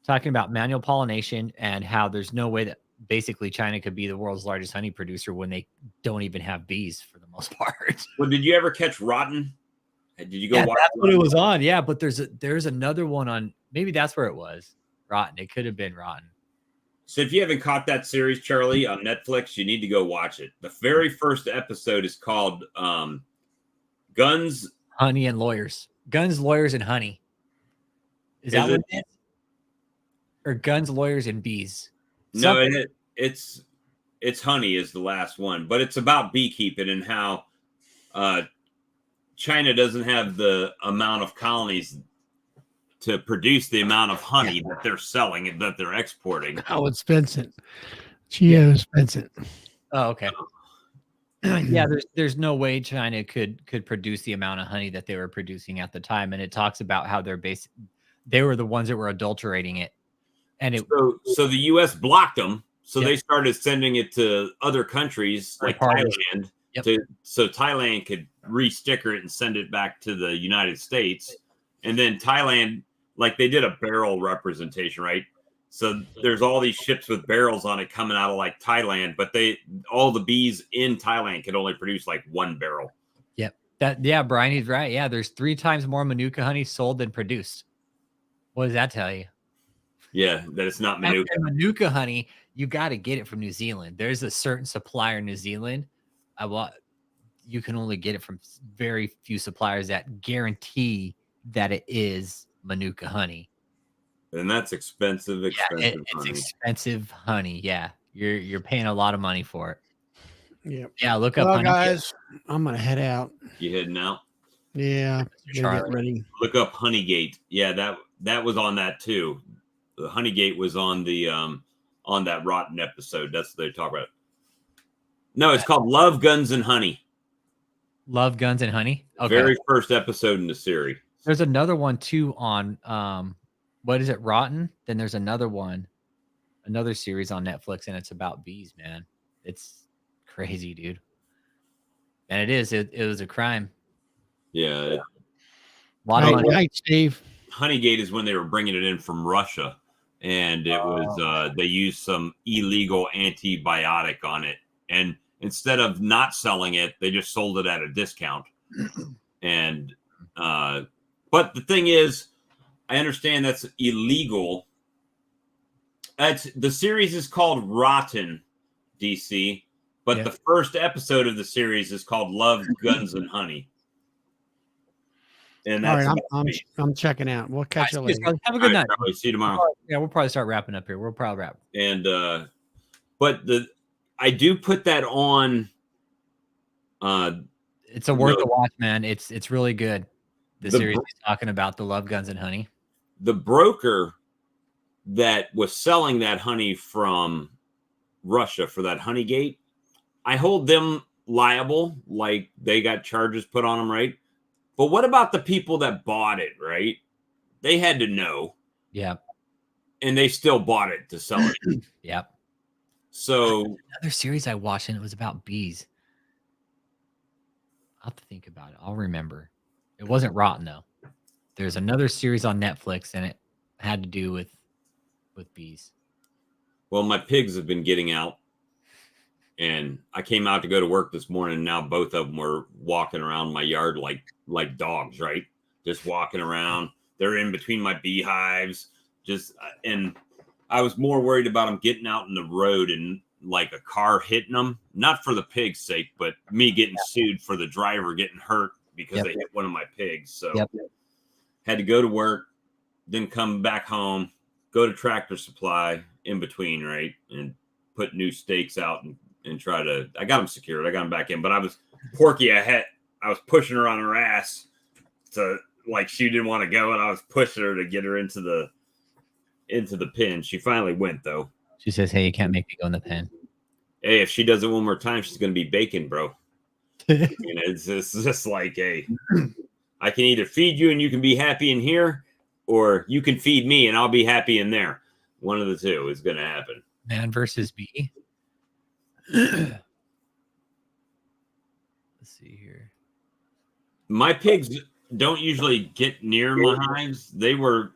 talking about manual pollination and how there's no way that basically China could be the world's largest honey producer when they don't even have bees for the most part. Well, did you ever catch Rotten? Did you go Yeah, watch that's what Rotten? it was on. Yeah, but there's another one on. Maybe that's where it was. Rotten. It could have been Rotten. So if you haven't caught that series, Charlie, on Netflix, you need to go watch it. The very first episode is called Guns, Honey and Lawyers. Guns, Lawyers, and Honey. Is that what it is? Or Guns, Lawyers, and Bees? No, it's Honey is the last one, but it's about beekeeping and how China doesn't have the amount of colonies to produce the amount of honey that they're selling and that they're exporting. Oh, it's Vincent. Geo's Vincent. Oh, okay. Yeah, there's no way China could produce the amount of honey that they were producing at the time, and it talks about how they were the ones that were adulterating it, and so the U.S. blocked them, so Yep. they started sending it to other countries like Thailand, so Thailand could re-sticker it and send it back to the United States, and then Thailand, like they did a barrel representation, right? So there's all these ships with barrels on it coming out of like Thailand, but all the bees in Thailand could only produce like one barrel. Yep. Brian, he's right. Yeah, there's 3 times more Manuka honey sold than produced. What does that tell you? Yeah, that it's not Manuka. And Manuka honey, you got to get it from New Zealand. There's a certain supplier in New Zealand. You can only get it from very few suppliers that guarantee that it is Manuka honey. And that's expensive. It's honey. Expensive honey. Yeah, you're paying a lot of money for it. Yep. Yeah, look up Well, honey. guys, I'm gonna head out. You heading out? Yeah, Charlie. get ready. Look up Honeygate. Yeah, that was on that too. The Honeygate was on the on that Rotten episode. That's what they talk about. No, it's called Love, Guns, and Honey. Love, Guns, and Honey. Okay. Very first episode in the series. There's another one too on what is it, Rotten? Then there's another one, another series on Netflix, and it's about bees, man. It's crazy, dude. And it is. It was a crime. Yeah. A lot of money. Night, Steve. Honeygate is when they were bringing it in from Russia, and it was they used some illegal antibiotic on it, and instead of not selling it, they just sold it at a discount. And but the thing is, I understand that's illegal. The series is called Rotten, DC, but the first episode of the series is called Love, Guns, and Honey. And that's all right. I'm checking out. We'll catch you later. Have a good night. See you tomorrow. Yeah, we'll probably start wrapping up here. We'll probably wrap. And but I do put that on. It's a worth a watch, man. It's really good. The series he's talking about, the Love, Guns, and Honey. The broker that was selling that honey from Russia for that Honeygate, I hold them liable, like they got charges put on them, right? But what about the people that bought it, right? They had to know. Yeah. And they still bought it to sell it. Yep. So another series I watched, and it was about bees. I'll have to think about it. I'll remember. It wasn't Rotten, though. There's another series on Netflix, and it had to do with bees. Well, my pigs have been getting out, and I came out to go to work this morning. And now both of them were walking around my yard like dogs, right? just walking around. They're in between my beehives. And I was more worried about them getting out in the road and like a car hitting them, not for the pig's sake, but me getting sued for the driver getting hurt because they hit one of my pigs. So had to go to work, then come back home, go to Tractor Supply in between, right? And put new stakes out and try to, I got them secured. I got them back in, but I was Porky. I was pushing her on her ass to, like, she didn't want to go, and I was pushing her to get her into the pen. She finally went, though. She says, "Hey, you can't make me go in the pen." Hey, if she does it one more time, she's going to be bacon, bro. It's just like, hey, I can either feed you and you can be happy in here, or you can feed me and I'll be happy in there. One of the two is going to happen. Man versus bee. Let's see here. My pigs don't usually get near my hives. They were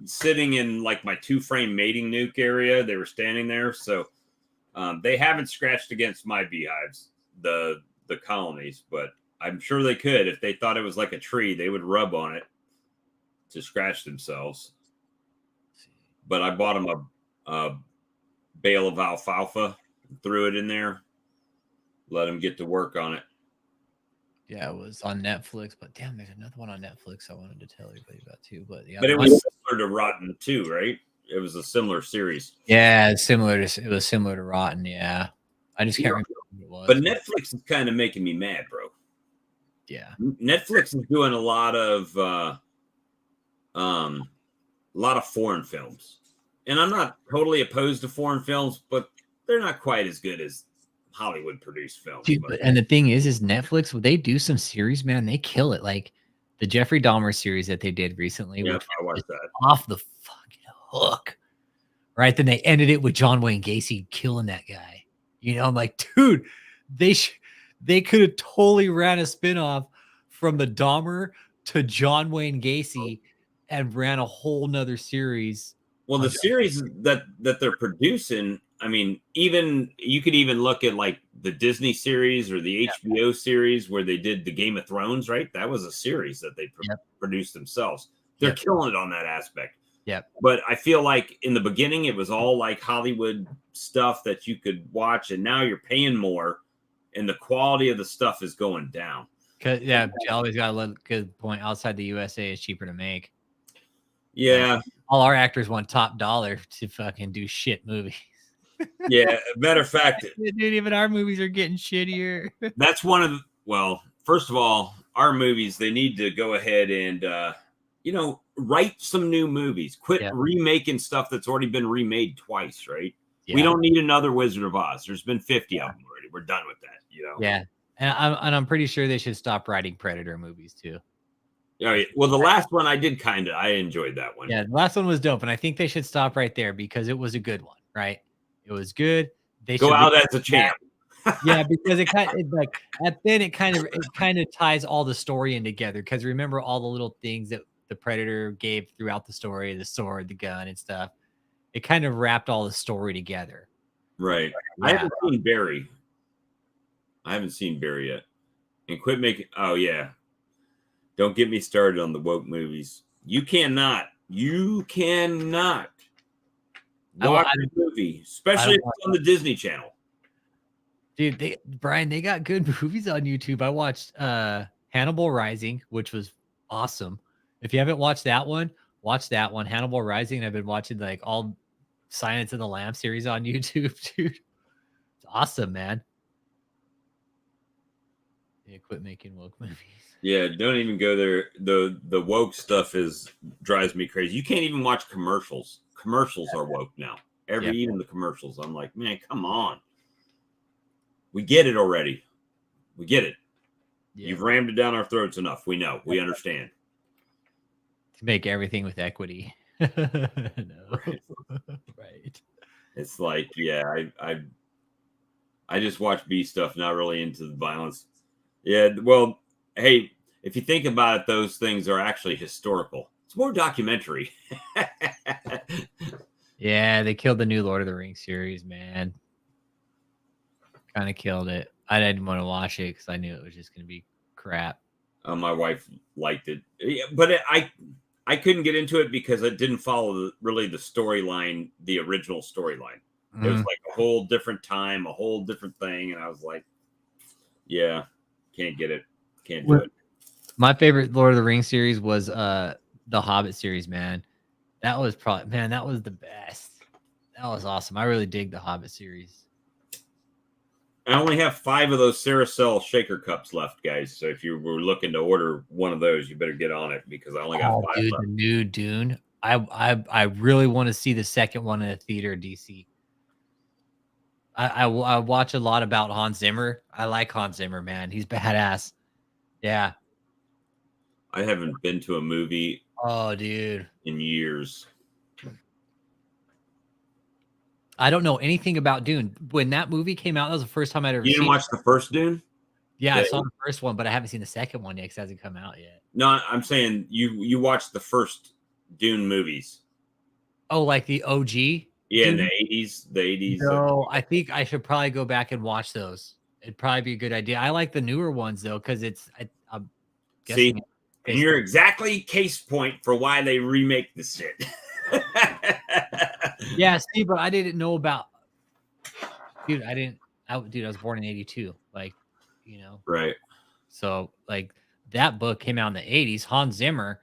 sitting in like my 2-frame mating nuke area. They were standing there. So they haven't scratched against my beehives, the colonies, but I'm sure they could. If they thought it was like a tree, they would rub on it to scratch themselves. But I bought them a bale of alfalfa, threw it in there, let them get to work on it. Yeah, it was on Netflix, but damn, there's another one on Netflix I wanted to tell everybody about too. But yeah, but it was similar to Rotten too, right? It was a similar series. Yeah, it was similar to Rotten. Yeah, I just can't remember what it was. But Netflix is kind of making me mad, bro. Yeah, Netflix is doing a lot of foreign films, and I'm not totally opposed to foreign films, but they're not quite as good as Hollywood produced films. dude, and the thing is Netflix, when they do some series, man, they kill it. Like the Jeffrey Dahmer series that they did recently, Yeah, which I watched that. off the fucking hook. Right, then they ended it with John Wayne Gacy killing that guy. You know, I'm like, dude, they could have totally ran a spinoff from the Dahmer to John Wayne Gacy and ran a whole nother series. Well, the series that they're producing, I mean, even you could even look at like the Disney series or the HBO series where they did the Game of Thrones, right? That was a series that they produced themselves. They're killing it on that aspect. Yep. But I feel like in the beginning, it was all like Hollywood stuff that you could watch, and now you're paying more, and the quality of the stuff is going down. Cause you always got a good point. Outside the USA, is cheaper to make. Yeah. All our actors want top dollar to fucking do shit movies. Yeah. Matter of fact, dude, even our movies are getting shittier. That's one of the, well, first of all, our movies, they need to go ahead and, write some new movies. Quit remaking stuff that's already been remade twice, right? Yeah. We don't need another Wizard of Oz. There's been 50 of them already. We're done with that, Yeah. And I'm pretty sure they should stop writing Predator movies too. Yeah. Well, the last one I enjoyed that one. Yeah, the last one was dope, and I think they should stop right there because it was a good one, right? It was good. They go out as a champ. Yeah, because it kind of ties all the story in together. Because remember all the little things that the Predator gave throughout the story, the sword, the gun, and stuff. It kind of wrapped all the story together. Right. Yeah. I haven't seen Barry yet. And quit making. Oh yeah. Don't get me started on the woke movies. You cannot watch a movie, especially if it's on the Disney Channel. Dude, Brian, they got good movies on YouTube. I watched Hannibal Rising, which was awesome. If you haven't watched that one, watch that one, Hannibal Rising. I've been watching like all Silence of the Lambs series on YouTube, dude. It's awesome, man. Yeah, quit making woke movies. Yeah, don't even go there. The woke stuff drives me crazy. You can't even watch commercials. Commercials are woke now. Even the commercials. I'm like, man, come on. We get it already. We get it. Yeah. You've rammed it down our throats enough. We know. We understand. To make everything with equity. No. Right. It's like, yeah, I just watch B stuff, not really into the violence. Yeah, well, hey, if you think about it, those things are actually historical. It's more documentary. Yeah, they killed the new Lord of the Rings series, man. Kind of killed it. I didn't want to watch it because I knew it was just going to be crap. My wife liked it, but I couldn't get into it because it didn't follow really the storyline, the original storyline. It was like a whole different time, a whole different thing, and I was like, yeah, can't get it, can't do it. My favorite Lord of the Rings series was the Hobbit series, man. That was probably, man, that was the best. That was awesome. I really dig the Hobbit series. I only have 5 of those Saracel shaker cups left, guys. So if you were looking to order one of those, you better get on it because I only got 5 dude, left. the new Dune. I really want to see the second one in the theater, DC. I watch a lot about Hans Zimmer. I like Hans Zimmer, man. He's badass. Yeah. I haven't been to a movie dude, in years. I don't know anything about Dune. When that movie came out, that was the first time I'd ever You seen didn't watch the first Dune? Yeah, I saw the first one, but I haven't seen the second one yet because it hasn't come out yet. No, I'm saying you watched the first Dune movies. Oh, like the OG? Yeah, Dune? in the 80s. The 80s. No, I think I should probably go back and watch those. It'd probably be a good idea. I like the newer ones though, because I'm guessing. See, and you're exactly case point for why they remake this shit. Yeah, see, but I didn't know about. Dude, I was born in '82. Like, right. So like that book came out in the '80s. Hans Zimmer,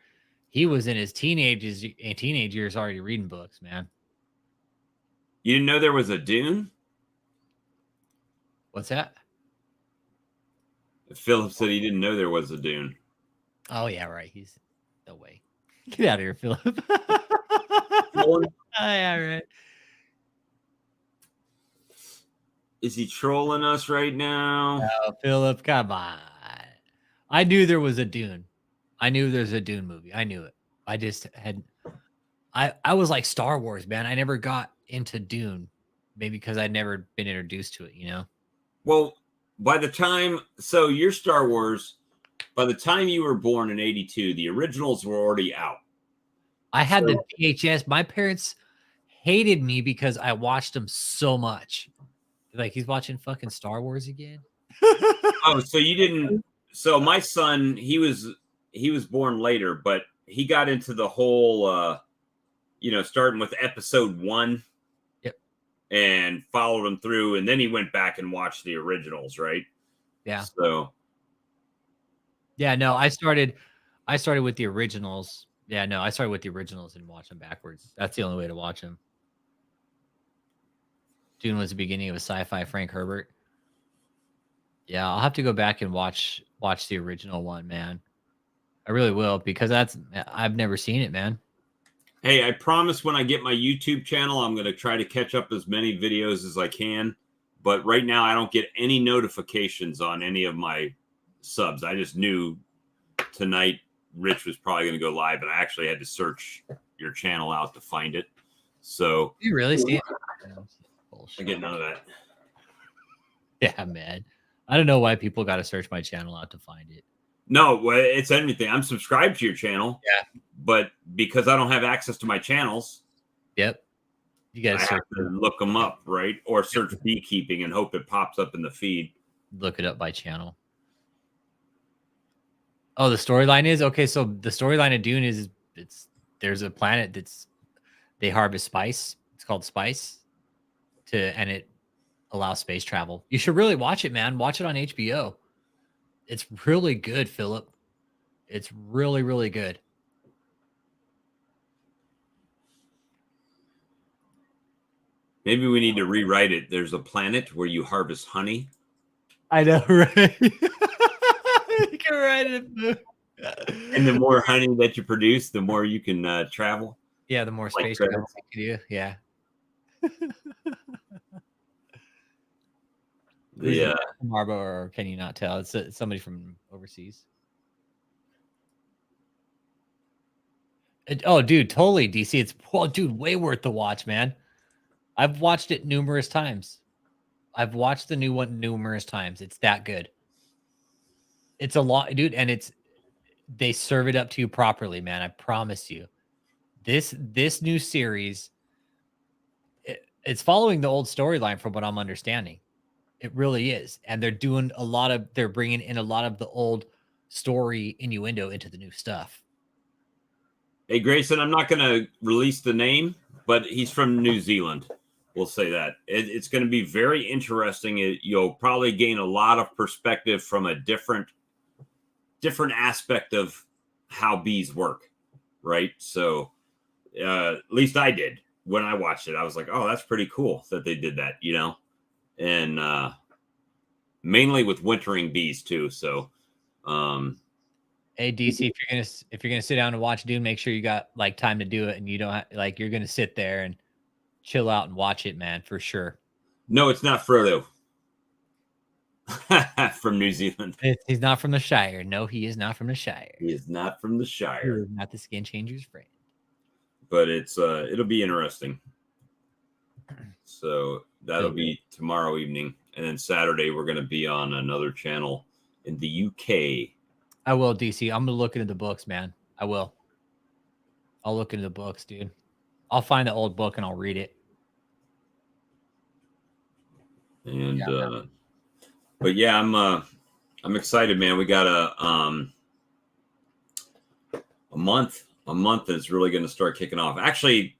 he was in his teenage years already reading books, man. You didn't know there was a Dune? What's that? Philip said he didn't know there was a Dune. Oh yeah, right. He's no way. Get out of here, Philip. Yeah, right. Is he trolling us right now? Oh, Philip, come on. I knew there was a Dune. I knew there's a Dune movie. I knew it. I just had I was like Star Wars, man. I never got into Dune. Maybe because I'd never been introduced to it, Well, by the time your Star Wars, by the time you were born in '82, the originals were already out. I had the VHS. My parents hated me because I watched them so much. Like, he's watching fucking Star Wars again. Oh, so you didn't. So my son, he was born later, but he got into the whole, starting with episode 1. Yep. And followed him through, and then he went back and watched the originals, right? Yeah. So. Yeah, no, I started with the originals. Yeah, no, I started with the originals and watched them backwards. That's the only way to watch them. Dune was the beginning of a sci-fi Frank Herbert. Yeah, I'll have to go back and watch the original one, man. I really will, because I've never seen it, man. Hey, I promise when I get my YouTube channel, I'm going to try to catch up as many videos as I can. But right now, I don't get any notifications on any of my subs. I just knew tonight Rich was probably going to go live, and I actually had to search your channel out to find it. So You really see it? I get none of that. Yeah, man. I don't know why people got to search my channel out to find it. No, it's anything. I'm subscribed to your channel. Yeah. But because I don't have access to my channels. Yep. You got to have to look them up, right? Or search beekeeping and hope it pops up in the feed. Look it up by channel. Oh, the storyline is okay. So the storyline of Dune is there's a planet they harvest spice. It's called spice, and it allows space travel. You should really watch it, man. Watch it on HBO. It's really good, Philip. It's really, really good. Maybe we need to rewrite it. There's a planet where you harvest honey. I know, right? You can write it. And the more honey that you produce, the more you can travel. Yeah, the more space travel you can do. Yeah. The Marbo, or can you not tell? It's somebody from overseas. Oh, dude, totally, DC. It's way worth the watch, man. I've watched it numerous times. I've watched the new one numerous times. It's that good. It's a lot, dude, and they serve it up to you properly, man. I promise you. This new series, it's following the old storyline from what I'm understanding. It really is, and they're bringing in a lot of the old story innuendo into the new stuff. Hey, Grayson, I'm not going to release the name, but he's from New Zealand. We'll say that. It's going to be very interesting. You'll probably gain a lot of perspective from a different aspect of how bees work, right? So at least I did when I watched it. I was like, oh, that's pretty cool that they did that, you know? And mainly with wintering bees too. So hey, DC, if you're gonna sit down and watch Dune, make sure you got like time to do it, and you don't like you're gonna sit there and chill out and watch it, man, for sure. No, it's not Frodo. From New Zealand. He's not from the Shire. No, he is not from the Shire. He is not from the Shire. Not the skin changer's friend. But it'll be interesting. So that'll be tomorrow evening, and then Saturday we're going to be on another channel in the UK. I will, DC. I'm gonna look into the books, man. I will. I'll look into the books, dude. I'll find the old book and I'll read it. And but yeah, I'm excited, man. We got a month that's really going to start kicking off. Actually,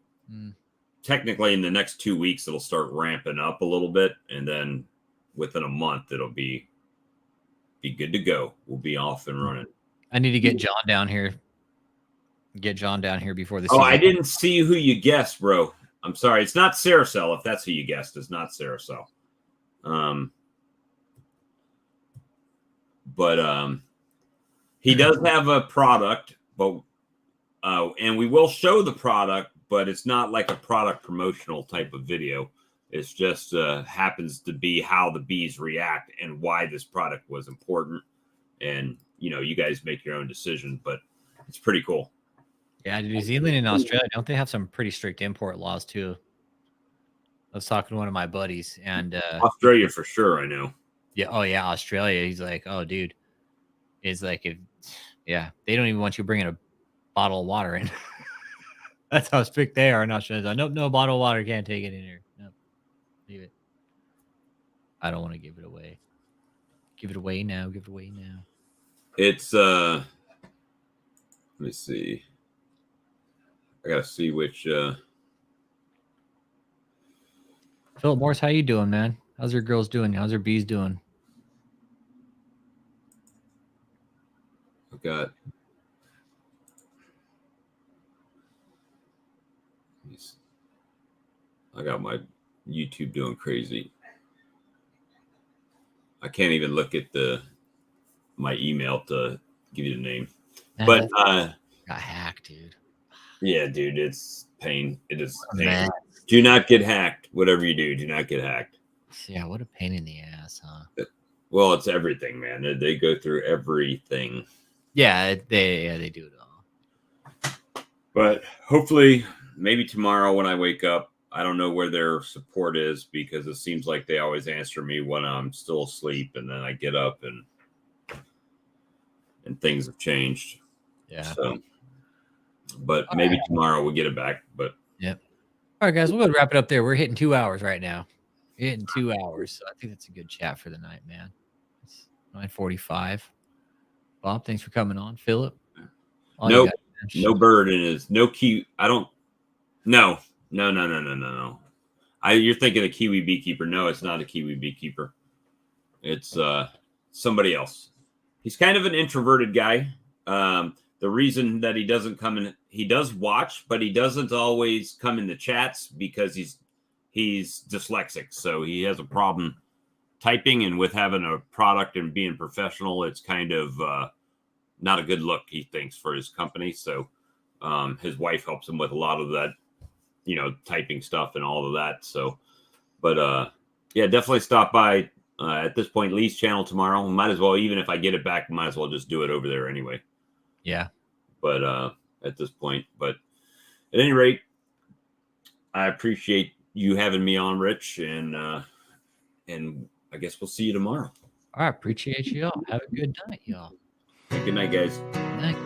technically in the next 2 weeks it'll start ramping up a little bit, and then within a month it'll be good to go. We'll be off and running. I need to get John down here. Get John down here before the Oh, season. I didn't see who you guessed, bro. I'm sorry. It's not Saracel. If that's who you guessed, it's not Saracel. But he does have a product, but and we will show the product, but it's not like a product promotional type of video. It's just happens to be how the bees react and why this product was important. And, you know, you guys make your own decision, but it's pretty cool. Yeah, New Zealand and Australia, don't they have some pretty strict import laws too? I was talking to one of my buddies, and Australia for sure, I know. Yeah, oh yeah, Australia. He's like, oh dude, it's like they don't even want you bringing a bottle of water in. That's how strict they are in Australia. Like, nope, no bottle of water, can't take it in here. Nope, leave it. I don't want to give it away. Give it away now. Give it away now. It's let me see. I gotta see which Philip Morris, how you doing, man? How's your girls doing? How's your bees doing? I got my YouTube doing crazy. I can't even look at my email to give you the name. But got hacked, dude. Yeah, dude, it's pain. It is pain. Man. Do not get hacked. Whatever you do not get hacked. Yeah, what a pain in the ass, huh? Well, it's everything, man. They go through everything. Yeah, they do it all. But hopefully, maybe tomorrow when I wake up, I don't know where their support is, because it seems like they always answer me when I'm still asleep, and then I get up and things have changed. Yeah. So, but all maybe tomorrow we'll get it back. But yep. All right, guys, we'll go wrap it up there. We're hitting 2 hours right now. We're hitting 2 hours, so I think that's a good chat for the night, man. It's 9:45. Bob, thanks for coming on. Philip, no bird in his no key. I don't. No. You're thinking a Kiwi beekeeper. No, it's not a Kiwi beekeeper. It's somebody else. He's kind of an introverted guy. The reason that he doesn't come in, he does watch, but he doesn't always come in the chats because he's dyslexic. So he has a problem typing, and with having a product and being professional, it's kind of not a good look, he thinks, for his company. So his wife helps him with a lot of that, you know, typing stuff and all of that. So, but yeah, definitely stop by at this point, Lee's channel tomorrow. Might as well, even if I get it back, might as well just do it over there anyway. Yeah. But at this point, but at any rate, I appreciate you having me on, Rich, and I guess we'll see you tomorrow. All right, appreciate you all. Have a good night, y'all. Good night, guys. Good night.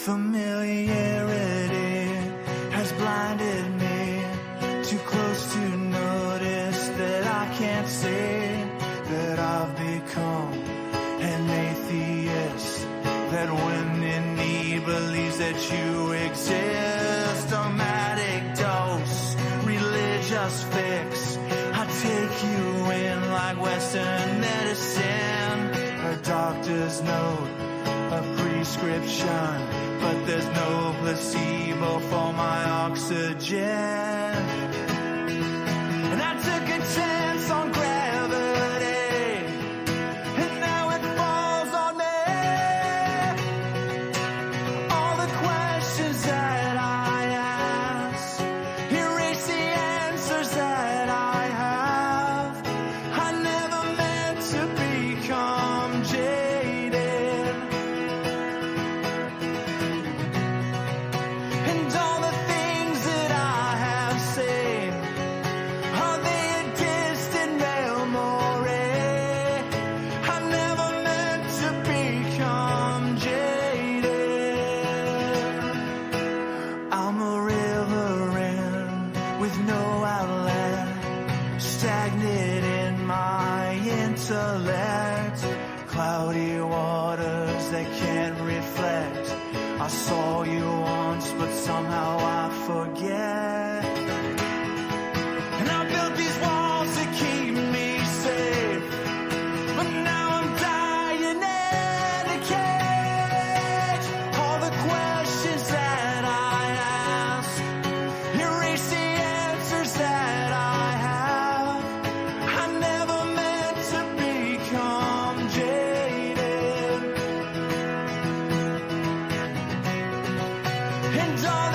Familiarity has blinded me, too close to notice that I can't see that I've become an atheist, that when in need believes that you exist. A magic dose, religious fix, I take you in like Western medicine, a doctor's note, a prescription, but there's no placebo for my oxygen. And I took a chance on gravity, and now it falls on me. All the questions that I ask erase the answers that I have. I never meant to become jaded, and all the things that I have seen, are they a distant memory? I never meant to become jaded. I'm a river in with no outlet, stagnant in my intellect, cloudy waters that can't reflect. I saw you once, but somehow I forget. And I built these walls to keep me safe, but now I'm dying in a cage. All the questions that I ask erase the answers that I have. I never meant to become jaded, and all